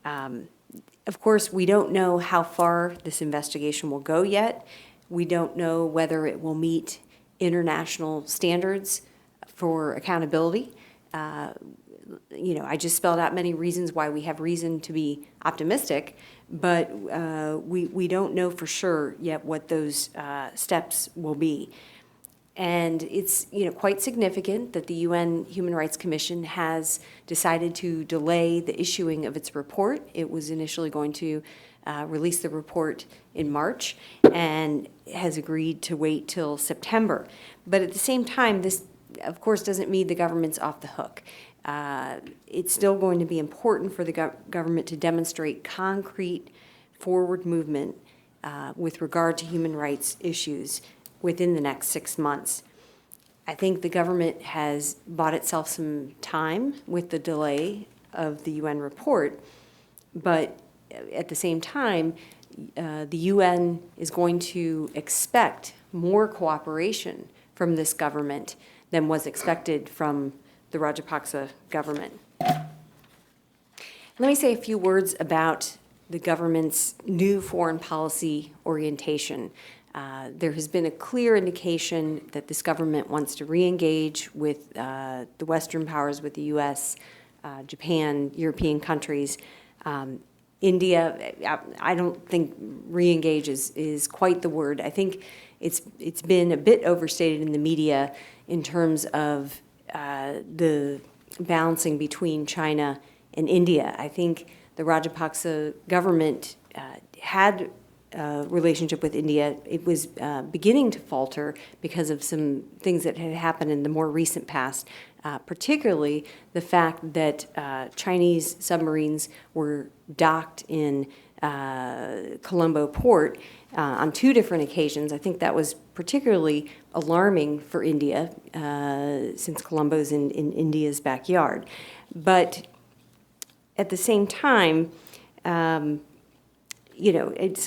Of course, we don't know how far this investigation will go yet. We don't know whether it will meet international standards for accountability. I just spelled out many reasons why we have reason to be optimistic, but we don't know for sure yet what those steps will be. And it's quite significant that the UN Human Rights Commission has decided to delay the issuing of its report. It was initially going to release the report in March and has agreed to wait till September. But at the same time, this, of course, doesn't mean the government's off the hook. It's still going to be important for the government to demonstrate concrete forward movement with regard to human rights issues within the next 6 months. I think the government has bought itself some time with the delay of the UN report, but at the same time, the UN is going to expect more cooperation from this government than was expected from the Rajapakse government. Let me say a few words about the government's new foreign policy orientation. There has been a clear indication that this government wants to re-engage with the Western powers, with the U.S., Japan, European countries. India, I don't think re-engage is quite the word. I think it's been a bit overstated in the media in terms of the balancing between China and India. I think the Rajapakse government had a relationship with India. It was beginning to falter because of some things that had happened in the more recent past, particularly the fact that Chinese submarines were docked in Colombo port on 2 different occasions. I think that was particularly alarming for India, since Colombo's in India's backyard. But at the same time, so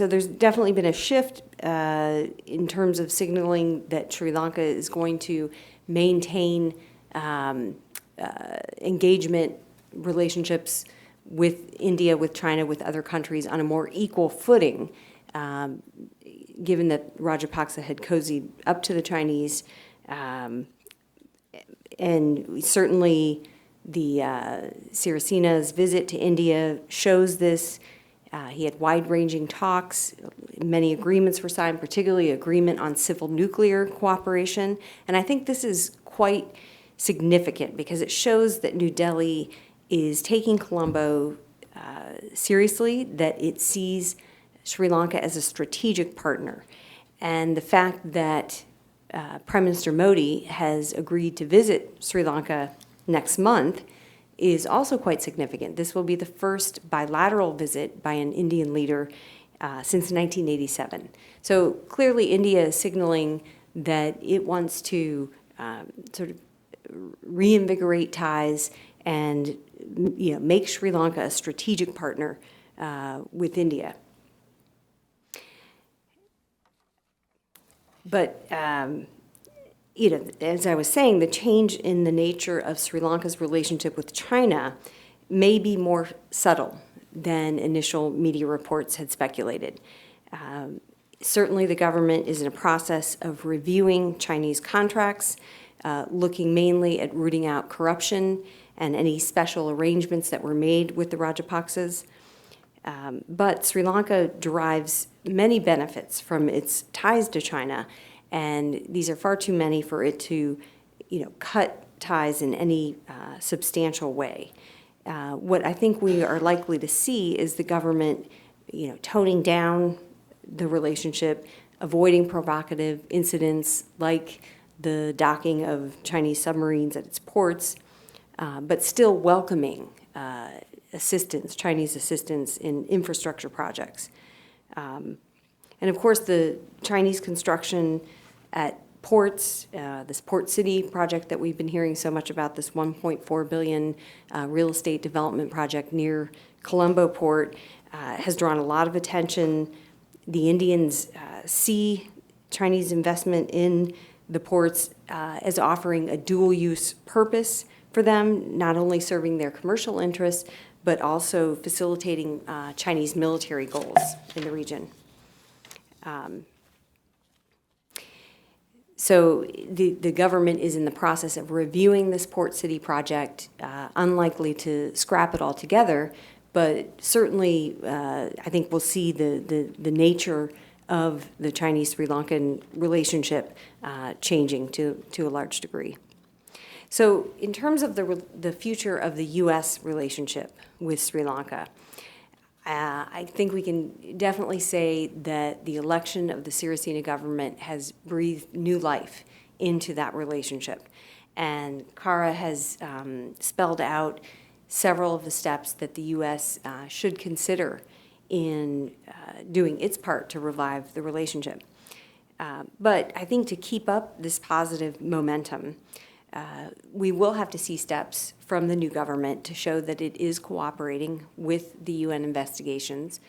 there's definitely been a shift in terms of signaling that Sri Lanka is going to maintain engagement relationships with India, with China, with other countries on a more equal footing, given that Rajapakse had cozied up to the Chinese. And certainly the Sirisena's visit to India shows this. He had wide-ranging talks. Many agreements were signed, particularly agreement on civil nuclear cooperation. And I think this is quite significant because it shows that New Delhi is taking Colombo seriously, that it sees Sri Lanka as a strategic partner. And the fact that Prime Minister Modi has agreed to visit Sri Lanka next month is also quite significant. This will be the first bilateral visit by an Indian leader since 1987. So clearly India is signaling that it wants to sort of reinvigorate ties and make Sri Lanka a strategic partner with India. But as I was saying, the change in the nature of Sri Lanka's relationship with China may be more subtle than initial media reports had speculated. Certainly, the government is in a process of reviewing Chinese contracts, looking mainly at rooting out corruption and any special arrangements that were made with the Rajapakses. But Sri Lanka derives many benefits from its ties to China, and these are far too many for it to, cut ties in any substantial way. What I think we are likely to see is the government, toning down the relationship, avoiding provocative incidents like the docking of Chinese submarines at its ports, but still welcoming Chinese assistance in infrastructure projects. And of course, the Chinese construction at ports, this Port City project that we've been hearing so much about, this $1.4 billion real estate development project near Colombo Port, has drawn a lot of attention. The Indians see Chinese investment in the ports as offering a dual-use purpose for them, not only serving their commercial interests, but also facilitating Chinese military goals in the region. So the government is in the process of reviewing this Port City project, unlikely to scrap it altogether, but certainly I think we'll see the nature of the Chinese-Sri Lankan relationship changing to a large degree. So in terms of the future of the U.S. relationship with Sri Lanka, I think we can definitely say that the election of the Sirisena government has breathed new life into that relationship. And Kara has spelled out several of the steps that the U.S. Should consider in doing its part to revive the relationship. But I think to keep up this positive momentum, we will have to see steps from the new government to show that it is cooperating with the UN investigations.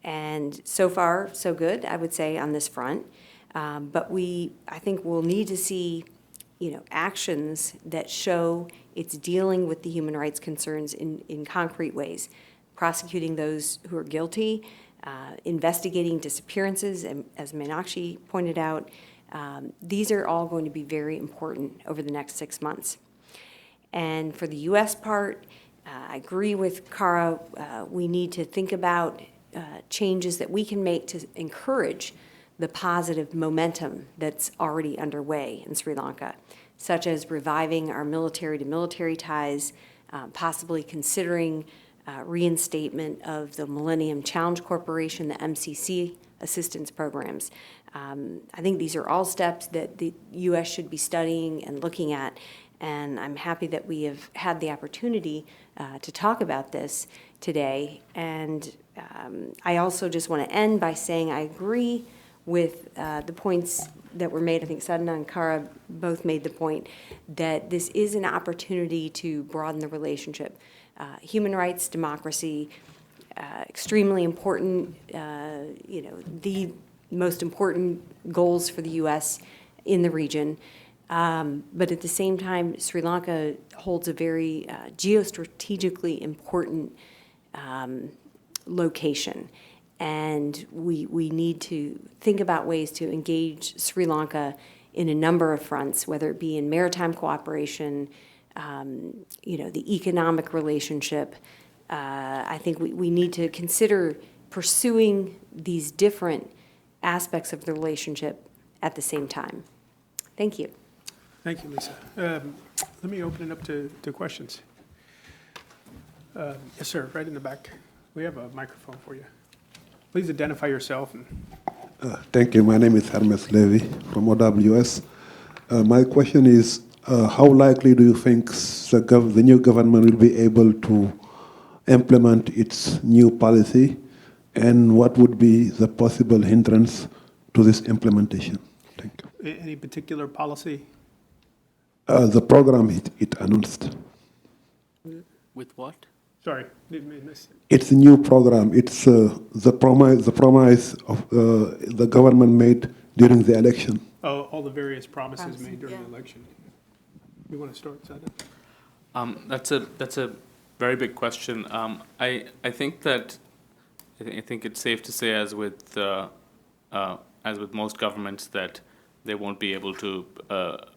And so far, so good, I would say, on this front. But I think we'll need to see, actions that show it's dealing with the human rights concerns in concrete ways, prosecuting those who are guilty, investigating disappearances, and as Meenakshi pointed out, these are all going to be very important over the next 6 months. And for the U.S. part, I agree with Kara, we need to think about changes that we can make to encourage the positive momentum that's already underway in Sri Lanka, such as reviving our military-to-military ties, possibly considering reinstatement of the Millennium Challenge Corporation, the MCC assistance programs. I think these are all steps that the U.S. should be studying and looking at, and I'm happy that we have had the opportunity to talk about this today. And I also just want to end by saying I agree with the points that were made. I think Sadhana and Kara both made the point that this is an opportunity to broaden the relationship. Human rights, democracy, extremely important, the most important goals for the U.S. in the region. But at the same time, Sri Lanka holds a very geostrategically important location. And we need to think about ways to engage Sri Lanka in a number of fronts, whether it be in maritime cooperation, the economic relationship. I think we need to consider pursuing these different aspects of the relationship at the same time. Thank you.
Thank you, Lisa. Let me open it up to questions. Yes, sir, right in the back. We have a microphone for you. Please identify yourself.
Thank you. My name is Hermes Levy from OWS. My question is, how likely do you think the new government will be able to implement its new policy, and what would be the possible hindrance to this implementation? Thank you.
Any particular policy?
The program it announced.
With what?
Sorry, didn't miss it.
It's a new program. It's the promise of the government made during the election.
Oh, all the various promises made during the election. You want to start, Sada?
That's a very big question. I think it's safe to say, as with most governments, that they won't be able to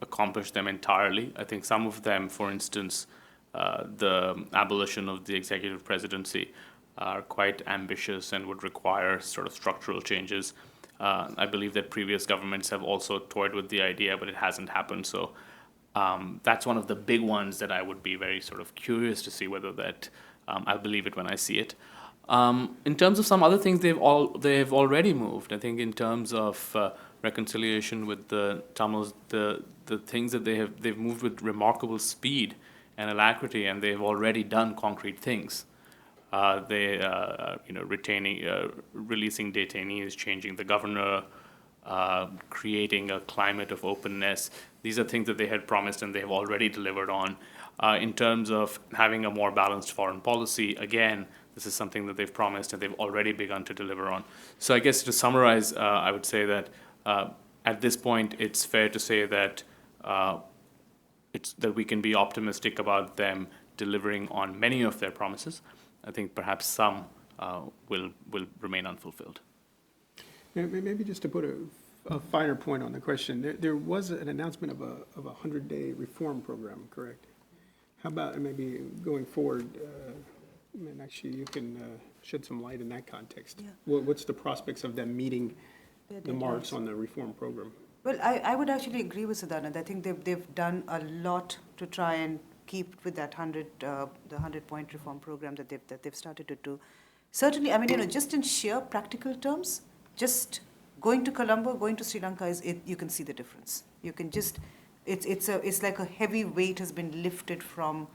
accomplish them entirely. I think some of them, for instance, the abolition of the executive presidency, are quite ambitious and would require sort of structural changes. I believe that previous governments have also toyed with the idea, but it hasn't happened. So that's one of the big ones that I would be very sort of curious to see whether that I'll believe it when I see it. In terms of some other things, they've already moved. I think in terms of reconciliation with the Tamils, the things that they've moved with remarkable speed and alacrity, and they've already done concrete things. Releasing detainees, changing the governor, creating a climate of openness. These are things that they had promised and they have already delivered on. In terms of having a more balanced foreign policy, again, this is something that they've promised and they've already begun to deliver on. So I guess to summarize, I would say that at this point, it's fair to say that that we can be optimistic about them delivering on many of their promises. I think perhaps some will remain unfulfilled.
Maybe just to put a finer point on the question, there was an announcement of a 100-day reform program, correct? How about maybe going forward, and actually you can shed some light in that context. Yeah. What's the prospects of them meeting the marks on the reform program?
Well, I would actually agree with Siddharth. I think they've done a lot to try and keep with that 100-point reform program that they've started to do. Certainly, I mean, just in sheer practical terms, just going to Colombo, going to Sri Lanka, you can see the difference. You can just, it's like a heavy weight has been lifted from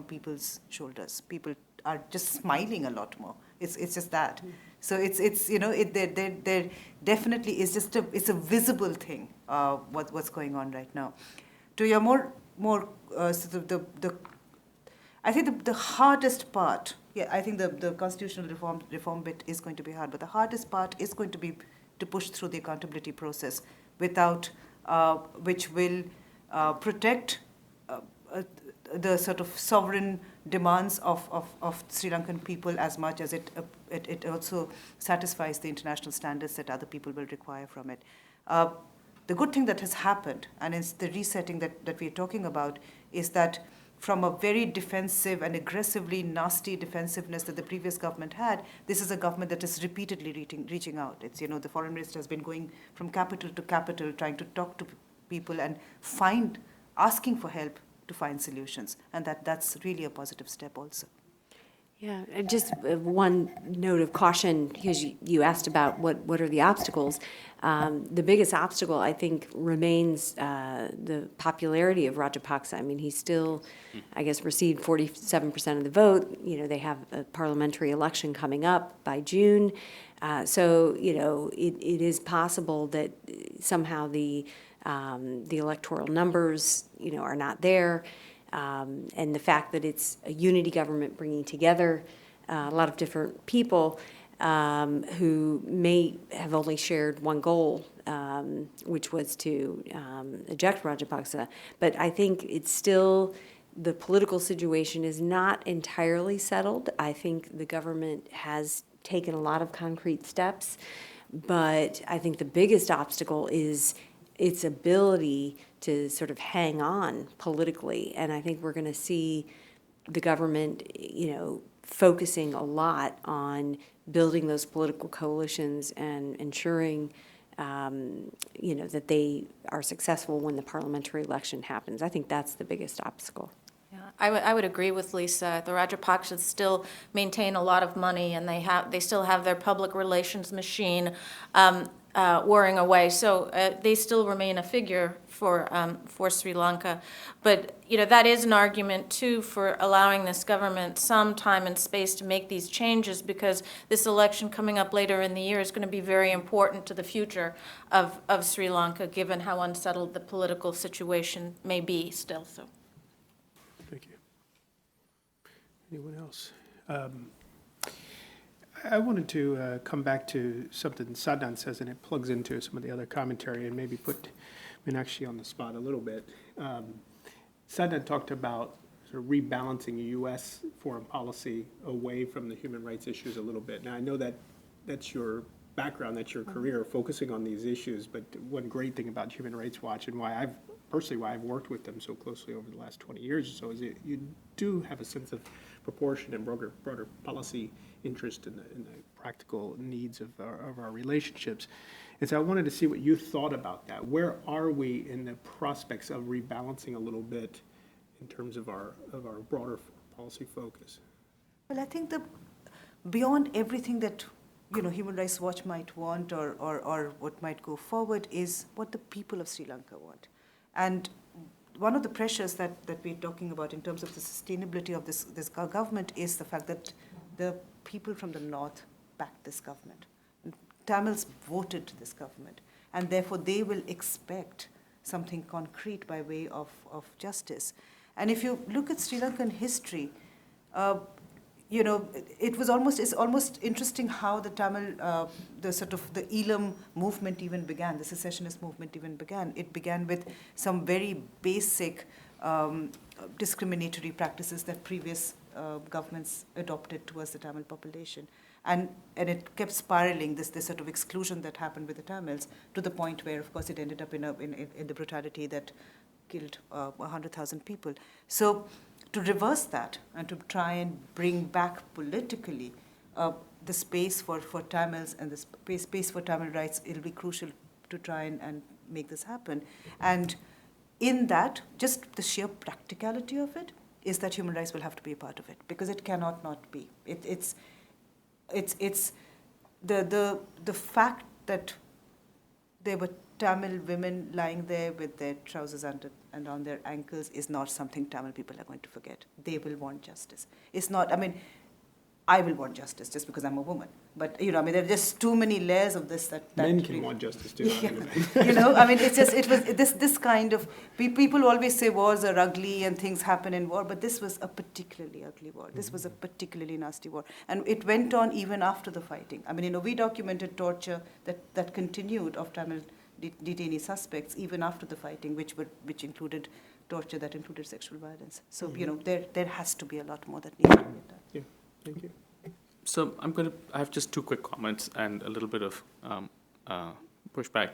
people's shoulders. People are just smiling a lot more. It's just that. So there definitely is just it's a visible thing. What's going on right now. To your more sort of I think the hardest part. Yeah, I think the constitutional reform bit is going to be hard, but the hardest part is going to be to push through the accountability process without which will protect the sort of sovereign demands of Sri Lankan people as much as it also satisfies the international standards that other people will require from it. The good thing that has happened, and it's the resetting that we're talking about, is that from a very defensive and aggressively nasty defensiveness that the previous government had, this is a government that is repeatedly reaching out. It's, the foreign minister has been going from capital to capital, trying to talk to people and asking for help to find solutions. And that's really a positive step also.
Yeah, and just one note of caution, because you asked about what are the obstacles. The biggest obstacle, I think, remains the popularity of Rajapakse. I mean, he still, I guess, received 47% of the vote. You know, they have a parliamentary election coming up by June. So, you know, it is possible that somehow the electoral numbers, you know, are not there. And the fact that it's a unity government bringing together a lot of different people who may have only shared one goal, which was to eject Rajapakse. But I think it's still, the political situation is not entirely settled. I think the government has taken a lot of concrete steps, but I think the biggest obstacle is its ability to sort of hang on politically. And I think we're going to see the government, you know, focusing a lot on building those political coalitions and ensuring, you know, that they are successful when the parliamentary election happens. I think that's the biggest obstacle.
Yeah, I would agree with Lisa. The Rajapakses still maintain a lot of money, and they still have their public relations machine whirring away. So they still remain a figure for Sri Lanka. But you know, that is an argument too for allowing this government some time and space to make these changes, because this election coming up later in the year is going to be very important to the future of Sri Lanka, given how unsettled the political situation may be still. So.
Thank you. Anyone else? I wanted to come back to something Sadnan says, and it plugs into some of the other commentary, and maybe put Meenakshi on the spot a little bit. Sadnan talked about sort of rebalancing U.S. foreign policy away from the human rights issues a little bit. Now, I know that that's your background, that's your career, focusing on these issues, but one great thing about Human Rights Watch, and why I've worked with them so closely over the last 20 years or so, is you do have a sense of proportion and broader policy interest in the practical needs of our relationships. And so I wanted to see what you thought about that. Where are we in the prospects of rebalancing a little bit in terms of our broader policy focus?
Well, I think beyond everything that Human Rights Watch might want or what might go forward is what the people of Sri Lanka want. And one of the pressures that we're talking about in terms of the sustainability of this government is the fact that the people from the north backed this government. Tamils voted this government, and therefore they will expect something concrete by way of justice. And if you look at Sri Lankan history, it's almost interesting how the Tamil, the Elam movement even began, the secessionist movement even began. It began with some very basic discriminatory practices that previous governments adopted towards the Tamil population. And it kept spiraling, this sort of exclusion that happened with the Tamils, to the point where, of course, it ended up in the brutality that killed 100,000 people. So to reverse that and to try and bring back politically the space for Tamils and the space for Tamil rights, it'll be crucial to try and make this happen. And in that, just the sheer practicality of it is that human rights will have to be a part of it, because it cannot not be. It's the fact that there were Tamil women lying there with their trousers under and on their ankles is not something Tamil people are going to forget. They will want justice. It's not, I will want justice just because I'm a woman. But, there are just too many layers of this that
men can want justice too.
Yeah. It was this kind of, people always say wars are ugly and things happen in war, but this was a particularly ugly war. This was a particularly nasty war. And it went on even after the fighting. We documented torture that continued of Tamil detainee suspects even after the fighting, which included torture that included sexual violence. So, there has to be a lot more that needs to be done.
Yeah, thank you.
So I have just two quick comments and a little bit of pushback.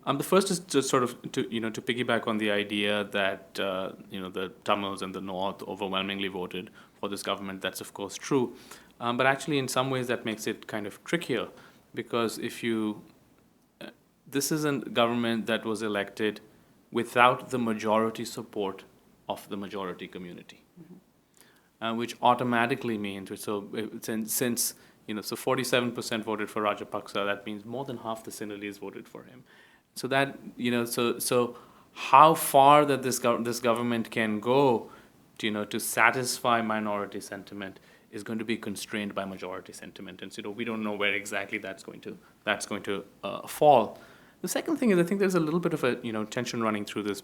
The first is just sort of to piggyback on the idea that the Tamils in the north overwhelmingly voted for this government. That's of course true, but actually in some ways that makes it kind of trickier, because this is a government that was elected without the majority support of the majority community. Mm-hmm. which automatically means, so since so 47% voted for Rajapakse, that means more than half the Sinhalese voted for him. So that, so how far that this government can go, to satisfy minority sentiment is going to be constrained by majority sentiment, and so we don't know where exactly that's going to fall. The second thing is, I think there's a little bit of a tension running through this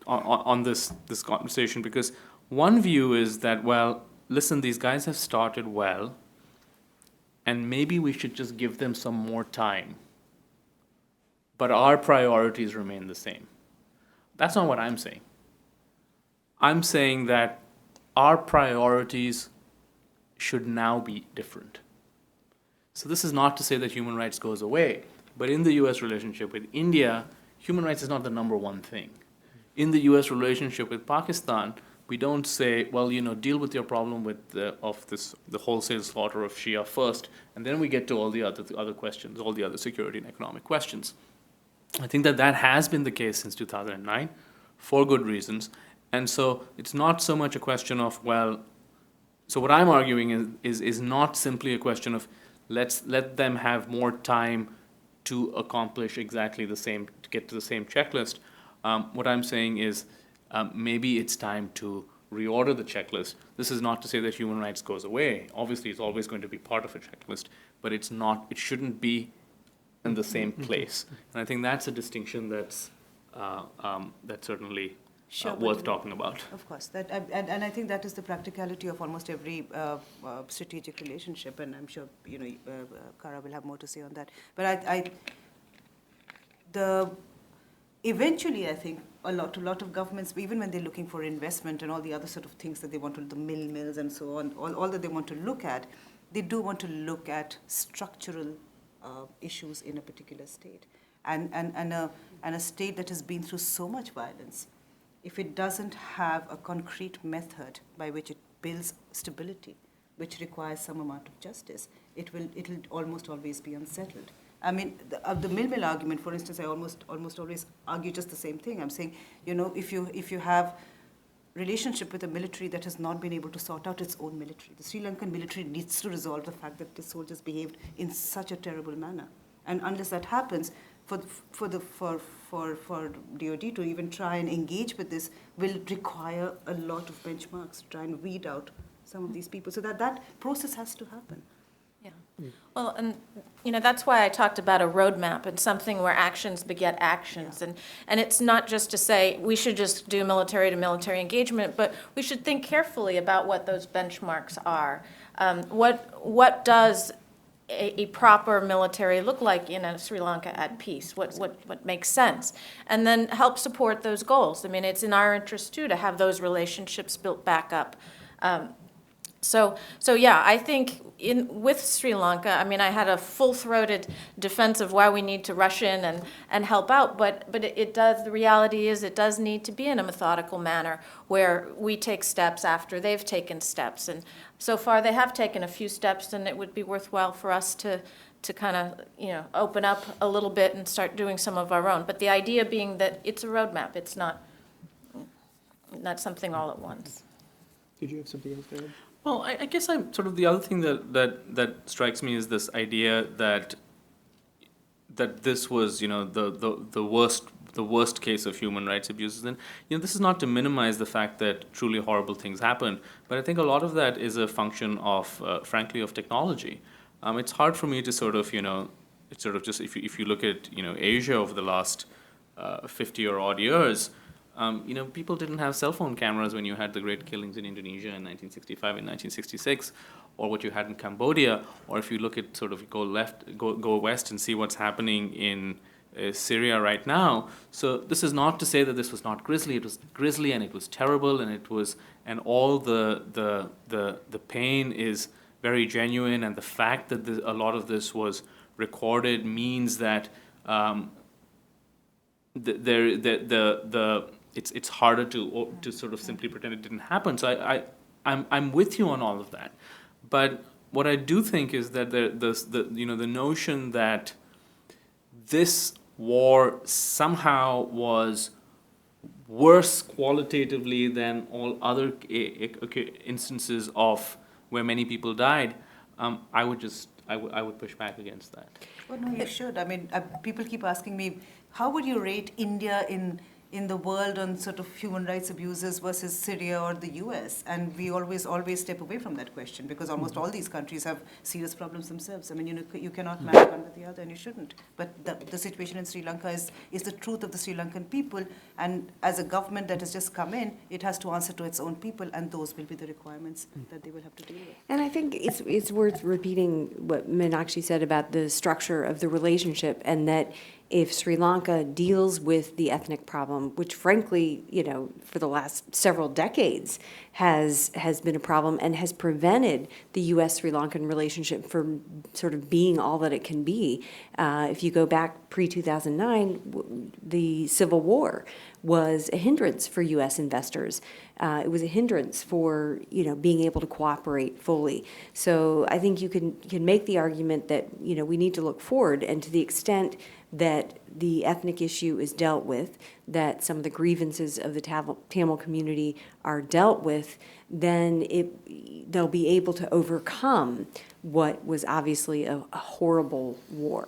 on this conversation, because one view is that, well, listen, these guys have started well, and maybe we should just give them some more time, but our priorities remain the same. That's not what I'm saying. I'm saying that our priorities should now be different. So this is not to say that human rights goes away, but in the US relationship with India, human rights is not the number one thing. In the US relationship with Pakistan, we don't say, well, deal with your problem with the wholesale slaughter of Shia first, and then we get to all the other questions, all the other security and economic questions. I think that has been the case since 2009, for good reasons. And so it's not so much a question of, well, so what I'm arguing is not simply a question of let them have more time to accomplish exactly the same, to get to the same checklist. What I'm saying is maybe it's time to reorder the checklist. This is not to say that human rights goes away. Obviously, it's always going to be part of a checklist, but it shouldn't be in the same place. And I think that's a distinction that's certainly worth talking about.
Of course, and I think that is the practicality of almost every strategic relationship, and I'm sure Kara will have more to say on that. But eventually, I think a lot of governments, even when they're looking for investment and all the other sort of things that they want to, the mills and so on, all that they want to look at, they do want to look at structural issues in a particular state, and a state that has been through so much violence. If it doesn't have a concrete method by which it builds stability, which requires some amount of justice, it'll almost always be unsettled. I mean, the mill argument, for instance, I almost always argue just the same thing. I'm saying, if you have relationship with a military that has not been able to sort out its own military, the Sri Lankan military needs to resolve the fact that the soldiers behaved in such a terrible manner, and unless that happens, for DoD to even try and engage with this will require a lot of benchmarks to try and weed out some of these people. So that process has to happen.
Yeah. Well, and that's why I talked about a roadmap and something where actions beget actions. Yeah. And it's not just to say we should just do military to military engagement, but we should think carefully about what those benchmarks are. What does a proper military look like in Sri Lanka at peace? What makes sense? And then help support those goals. I mean, it's in our interest too to have those relationships built back up. So yeah, I think with Sri Lanka, I mean, I had a full-throated defense of why we need to rush in and help out, but the reality is it does need to be in a methodical manner where we take steps after they've taken steps. And so far they have taken a few steps, and it would be worthwhile for us to kind of, open up a little bit and start doing some of our own. But the idea being that it's a roadmap. It's not something all at once.
Did you have something else to add?
Well, I guess I'm sort of the other thing that strikes me is this idea that this was the worst case of human rights abuses. And this is not to minimize the fact that truly horrible things happen, but I think a lot of that is a function of frankly of technology. It's hard for me to sort of it's sort of just if you look at Asia over the last 50 or odd years. People didn't have cell phone cameras when you had the great killings in Indonesia in 1965 and 1966, or what you had in Cambodia, or if you look at sort of go west and see what's happening in Syria right now. So this is not to say that this was not grisly. It was grisly and it was terrible and all the pain is very genuine, and the fact that a lot of this was recorded means that it's harder to sort of simply pretend it didn't happen. So I'm with you on all of that, but what I do think is that the notion that this war somehow was worse qualitatively than all other instances of where many people died, I would push back against that.
Well, no, you should. I mean, people keep asking me, how would you rate India in the world on sort of human rights abuses versus Syria or the US? And we always step away from that question because almost all these countries have serious problems themselves. I mean, you cannot match one with the other, and you shouldn't. But the situation in Sri Lanka is the truth of the Sri Lankan people. And as a government that has just come in, it has to answer to its own people, and those will be the requirements that they will have to deal with.
And I think it's worth repeating what Meenakshi said about the structure of the relationship, and that if Sri Lanka deals with the ethnic problem, which frankly, for the last several decades has been a problem and has prevented the U.S.-Sri Lankan relationship from sort of being all that it can be. If you go back pre-2009, the Civil War was a hindrance for U.S. investors. It was a hindrance for being able to cooperate fully. So I think you can make the argument that we need to look forward, and to the extent that the ethnic issue is dealt with, that some of the grievances of the Tamil community are dealt with, then they'll be able to overcome what was obviously a horrible war.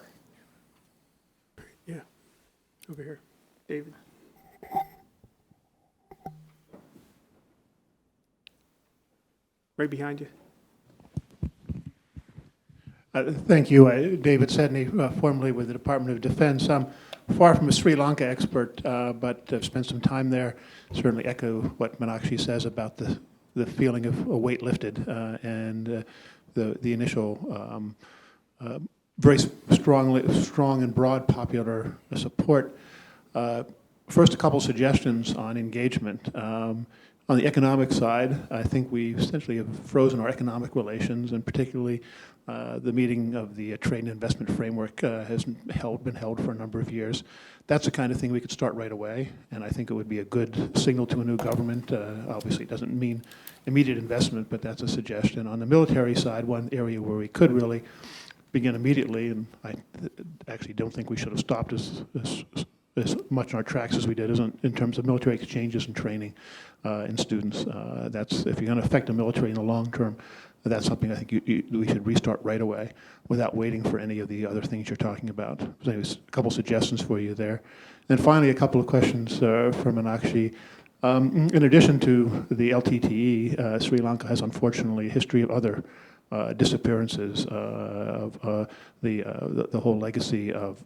Yeah. Over here. David. Right behind you.
Thank you. David Sedney, formerly with the Department of Defense. I'm far from a Sri Lanka expert, but I've spent some time there. Certainly echo what Meenakshi says about the feeling of a weight lifted and the initial very strong and broad popular support. First, a couple suggestions on engagement. On the economic side, I think we essentially have frozen our economic relations, and particularly the meeting of the Trade and Investment Framework has been held for a number of years. That's the kind of thing we could start right away, and I think it would be a good signal to a new government. Obviously, it doesn't mean immediate investment, but that's a suggestion. On the military side, one area where we could really begin immediately, and I actually don't think we should have stopped as much in our tracks as we did, is in terms of military exchanges and training in students. That's, if you're going to affect the military in the long term, that's something I think we should restart right away without waiting for any of the other things you're talking about. So anyways, a couple suggestions for you there. And finally, a couple of questions from Meenakshi. In addition to the LTTE, Sri Lanka has unfortunately a history of other disappearances of the whole legacy of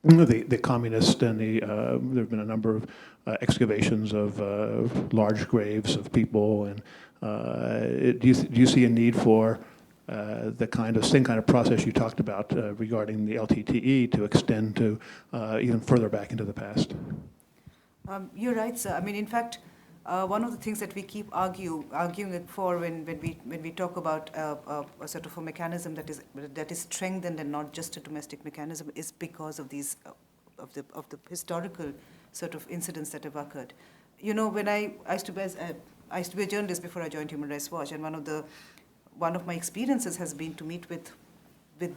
the communist, and there have been a number of excavations of large graves of people. And do you see a need for the same kind of process you talked about regarding the LTTE to extend to even further back into the past?
You're right, sir. I mean, in fact, one of the things that we keep arguing it for when we talk about a sort of a mechanism that is strengthened and not just a domestic mechanism is because of these of the historical sort of incidents that have occurred. When I used to be a journalist before I joined Human Rights Watch, and one of my experiences has been to meet with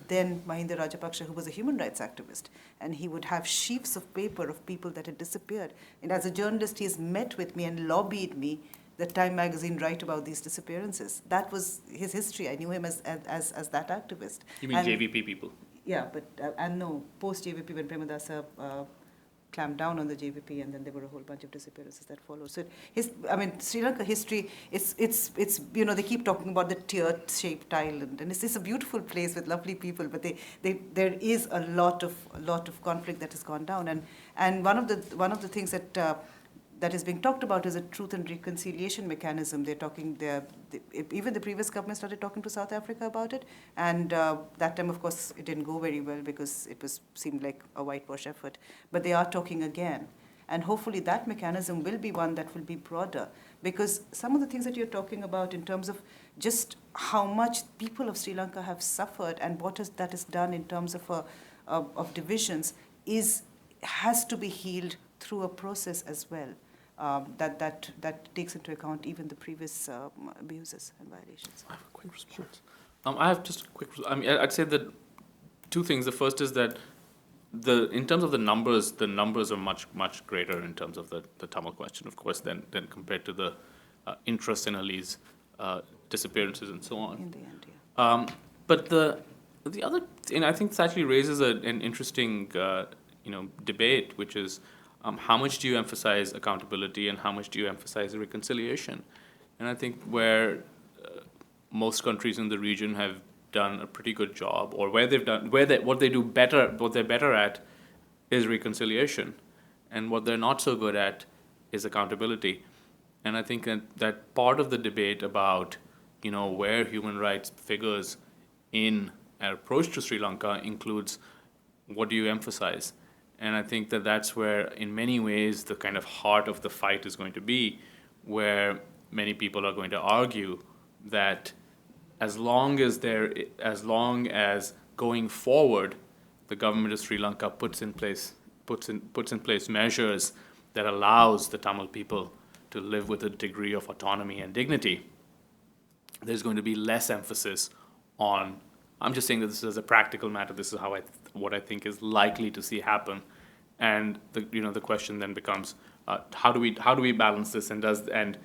then Mahinda Rajapakse, who was a human rights activist, and he would have sheafs of paper of people that had disappeared. And as a journalist, he has met with me and lobbied me that Time magazine write about these disappearances. That was his history. I knew him as that activist.
You mean JVP people?
Yeah, but and no, post JVP when Premadasa clamped down on the JVP, and then there were a whole bunch of disappearances that followed. So Sri Lanka history, it's they keep talking about the tear-shaped island, and it's a beautiful place with lovely people, but there is a lot of conflict that has gone down, and one of the things that is being talked about is a truth and reconciliation mechanism. Even the previous government started talking to South Africa about it, and that time, of course, it didn't go very well because it seemed like a whitewash effort. But they are talking again, and hopefully that mechanism will be one that will be broader, because some of the things that you're talking about in terms of just how much people of Sri Lanka have suffered and what that is done in terms of divisions has to be healed through a process as well. That takes into account even the previous abuses and violations.
I have a quick response. I have just a quick. I'd say that two things. The first is that in terms of the numbers are much greater in terms of the Tamil question, of course, than compared to the interest in Ali's disappearances and so on.
In the end, yeah.
But the other, and I think this actually raises an interesting debate, which is how much do you emphasize accountability and how much do you emphasize reconciliation? And I think where most countries in the region have done a pretty good job, or what they're better at is reconciliation, and what they're not so good at is accountability. And I think that part of the debate about where human rights figures in an approach to Sri Lanka includes what do you emphasize. And I think that's where, in many ways, the kind of heart of the fight is going to be, where many people are going to argue that as long as going forward, the government of Sri Lanka puts in place measures that allows the Tamil people to live with a degree of autonomy and dignity, there's going to be less emphasis on. I'm just saying that this is a practical matter. This is what I think is likely to see happen, and the question then becomes how do we balance this, and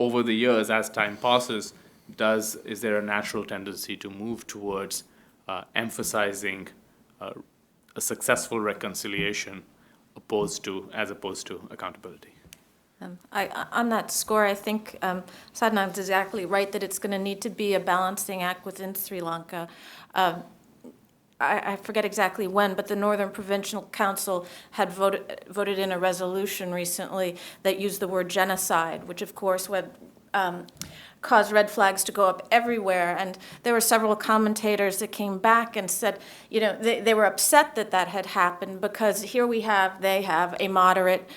over the years as time passes, is there a natural tendency to move towards emphasizing a successful reconciliation as opposed to accountability?
On that score, I think Sadnav's exactly right that it's going to need to be a balancing act within Sri Lanka. I forget exactly when, but the Northern Provincial Council had voted in a resolution recently that used the word genocide, which of course would caused red flags to go up everywhere. And there were several commentators that came back and said, they were upset that had happened because here they have a moderate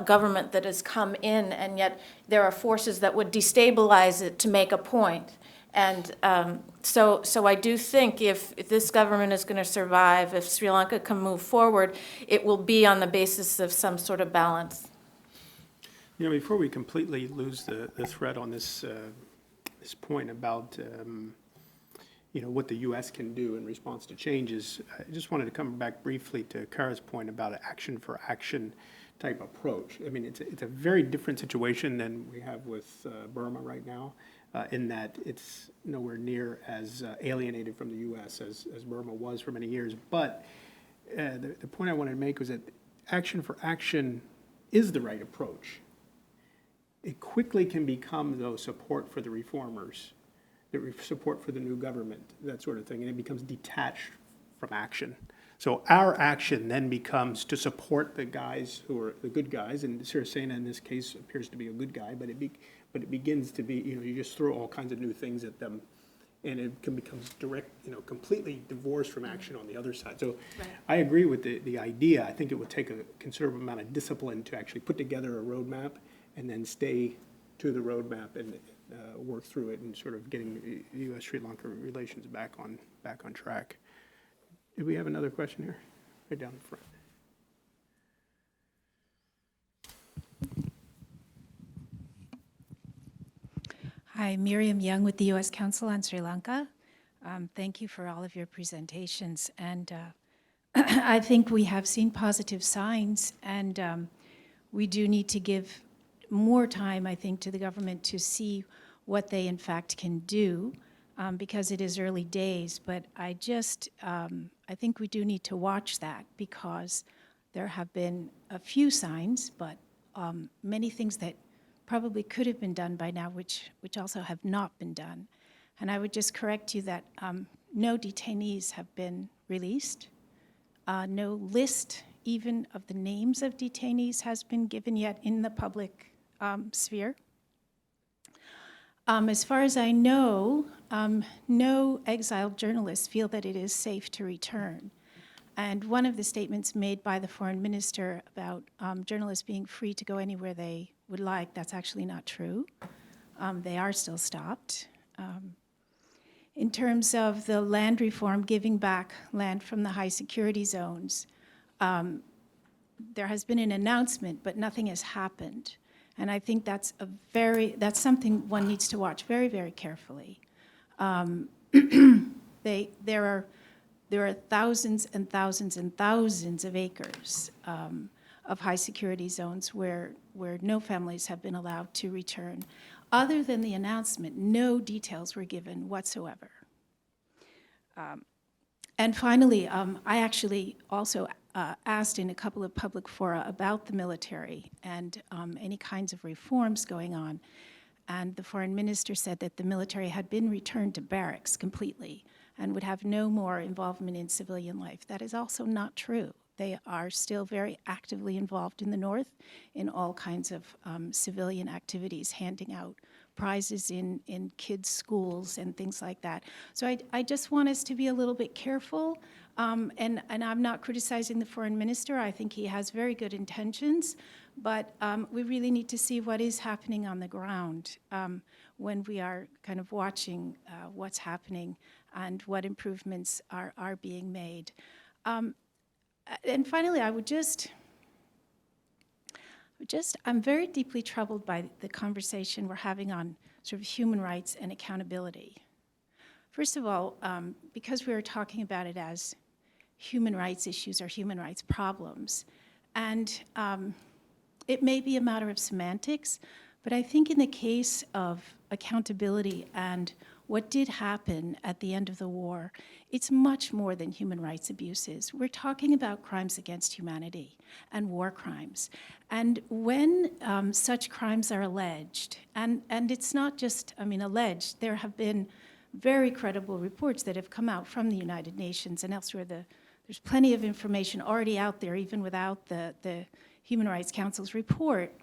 government that has come in, and yet there are forces that would destabilize it to make a point. And so I do think if this government is going to survive, if Sri Lanka can move forward, it will be on the basis of some sort of balance.
Before we completely lose the thread on this point about what the U.S. can do in response to changes, I just wanted to come back briefly to Kara's point about an action for action type approach. I mean, it's a very different situation than we have with Burma right now, in that it's nowhere near as alienated from the U.S. as Burma was for many years. But the point I wanted to make was that action for action is the right approach. It quickly can become, though, support for the reformers, support for the new government, that sort of thing, and it becomes detached from action. So our action then becomes to support the guys who are the good guys, and Sirisena in this case appears to be a good guy, but it begins to be, you just throw all kinds of new things at them, and it becomes direct, completely divorced from action on the other side. So right. I agree with the idea. I think it would take a considerable amount of discipline to actually put together a roadmap and then stay to the roadmap and work through it and sort of getting U.S.-Sri Lanka relations back on track. Do we have another question here? Right down the front.
Hi, Miriam Young with the U.S. Council on Sri Lanka. Thank you for all of your presentations. And I think we have seen positive signs, and we do need to give more time, I think, to the government to see what they in fact can do, because it is early days. But I think we do need to watch that, because there have been a few signs, but many things that probably could have been done by now, which also have not been done. And I would just correct you that no detainees have been released. No list even of the names of detainees has been given yet in the public sphere. As far as I know, no exiled journalists feel that it is safe to return. And one of the statements made by the foreign minister about journalists being free to go anywhere they would like, that's actually not true. They are still stopped. In terms of the land reform, giving back land from the high security zones, there has been an announcement, but nothing has happened. And I think that's something one needs to watch very, very carefully. There are there are thousands and thousands and thousands of acres of high security zones where no families have been allowed to return. Other than the announcement, no details were given whatsoever. And finally, I actually also asked in a couple of public fora about the military and any kinds of reforms going on. And the foreign minister said that the military had been returned to barracks completely and would have no more involvement in civilian life. That is also not true. They are still very actively involved in the North in all kinds of civilian activities, handing out prizes in kids' schools and things like that. So I just want us to be a little bit careful. And I'm not criticizing the foreign minister. I think he has very good intentions. But we really need to see what is happening on the ground when we are kind of watching what's happening and what improvements are being made. And finally, I'm very deeply troubled by the conversation we're having on sort of human rights and accountability. First of all, because we are talking about it as human rights issues or human rights problems, and it may be a matter of semantics, but I think in the case of accountability and what did happen at the end of the war, it's much more than human rights abuses. We're talking about crimes against humanity and war crimes. And when such crimes are alleged, and it's not just, alleged, there have been very credible reports that have come out from the United Nations and elsewhere. There's plenty of information already out there, even without the Human Rights Council's report.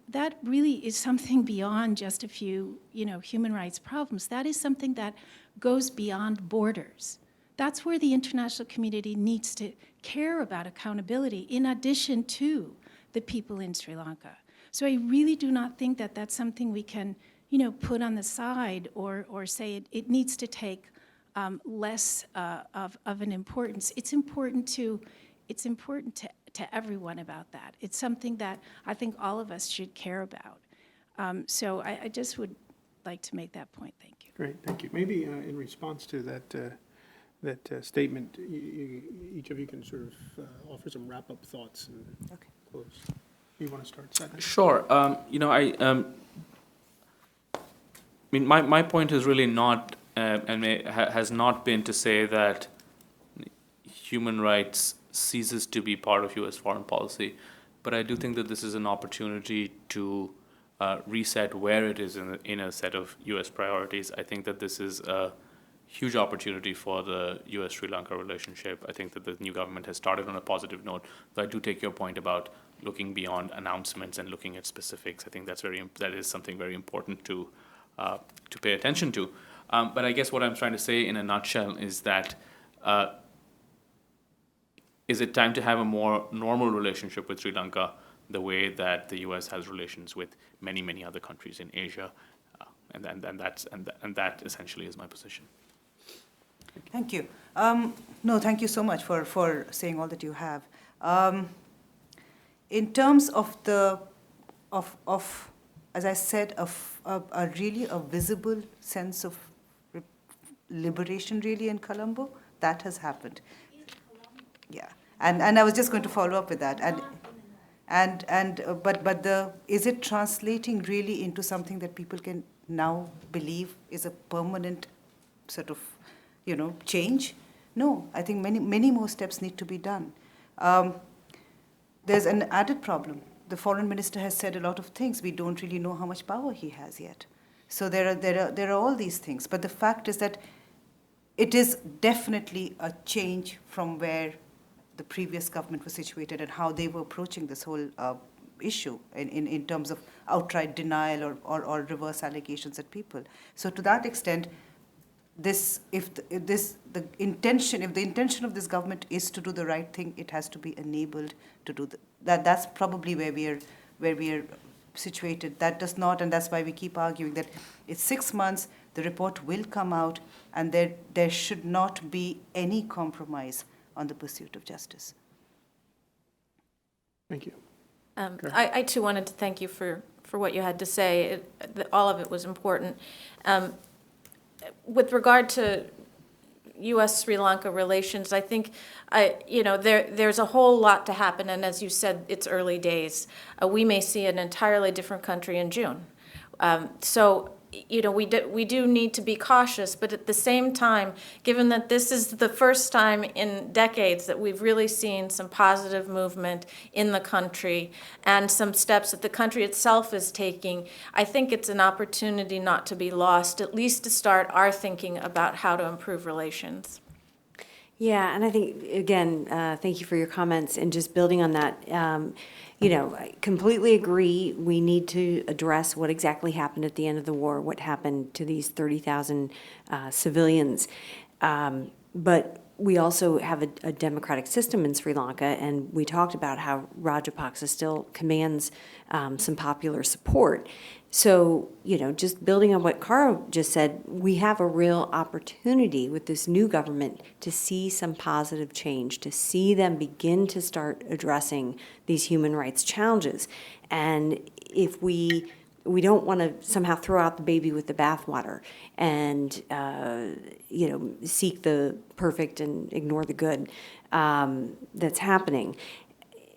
That really is something beyond just a few, human rights problems. That is something that goes beyond borders. That's where the international community needs to care about accountability in addition to the people in Sri Lanka. So I really do not think that that's something we can, put on the side or say it needs to take less of an importance. It's important to everyone about that. It's something that I think all of us should care about. So I just would like to make that point. Thank you.
Great, thank you. Maybe in response to that statement, each of you can sort of offer some wrap-up thoughts and close. You want to start, Sadhana?
Sure. My point is really not, has not been to say that human rights ceases to be part of U.S. foreign policy, but I do think that this is an opportunity to reset where it is in a set of U.S. priorities. I think that this is a huge opportunity for the U.S.-Sri Lanka relationship. I think that the new government has started on a positive note. So I do take your point about looking beyond announcements and looking at specifics. I think that is something very important to pay attention to. But I guess what I'm trying to say in a nutshell is that is it time to have a more normal relationship with Sri Lanka the way that the U.S. has relations with many, many other countries in Asia? And that essentially is my position.
Thank you. No, thank you so much for saying all that you have. In terms of as I said, a really a visible sense of liberation really in Colombo, that has happened. Yeah, and I was just going to follow up with that, but is it translating really into something that people can now believe is a permanent sort of, change? No, I think many more steps need to be done. There's an added problem. The foreign minister has said a lot of things. We don't really know how much power he has yet. So there are all these things. But the fact is that it is definitely a change from where the previous government was situated and how they were approaching this whole issue in terms of outright denial or reverse allegations at people. So to that extent, if the intention of this government is to do the right thing, it has to be enabled to do that. That's probably where we are situated. That does not, and that's why we keep arguing that it's 6 months. The report will come out, and there should not be any compromise on the pursuit of justice.
Thank you.
I too wanted to thank you for what you had to say. All of it was important. With regard to U.S.-Sri Lanka relations, I think, there's a whole lot to happen, and as you said, it's early days. We may see an entirely different country in June. So, we do need to be cautious, but at the same time, given that this is the first time in decades that we've really seen some positive movement in the country and some steps that the country itself is taking, I think it's an opportunity not to be lost, at least to start our thinking about how to improve relations.
Yeah, and I think, again, thank you for your comments, and just building on that, I completely agree, we need to address what exactly happened at the end of the war, what happened to these 30,000 civilians. But we also have a democratic system in Sri Lanka, and we talked about how Rajapakse still commands some popular support. So, just building on what Cara just said, we have a real opportunity with this new government to see some positive change, to see them begin to start addressing these human rights challenges. And if we don't want to somehow throw out the baby with the bathwater and, seek the perfect and ignore the good that's happening.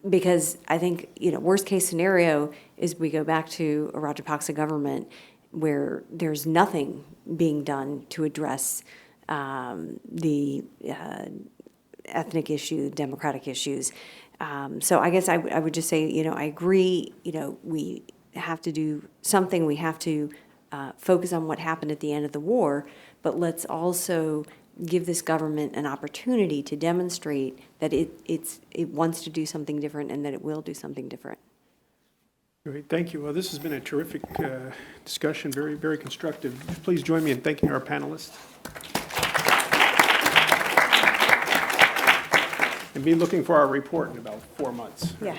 Because I think, worst case scenario is we go back to a Rajapakse government where there's nothing being done to address the ethnic issue, democratic issues. So I guess I would just say, I agree, we have to do something. We have to focus on what happened at the end of the war, but let's also give this government an opportunity to demonstrate that it wants to do something different and that it will do something different.
Great, thank you. Well, this has been a terrific discussion, very, very constructive. Please join me in thanking our panelists. And be looking for our report in about 4 months.
Yeah.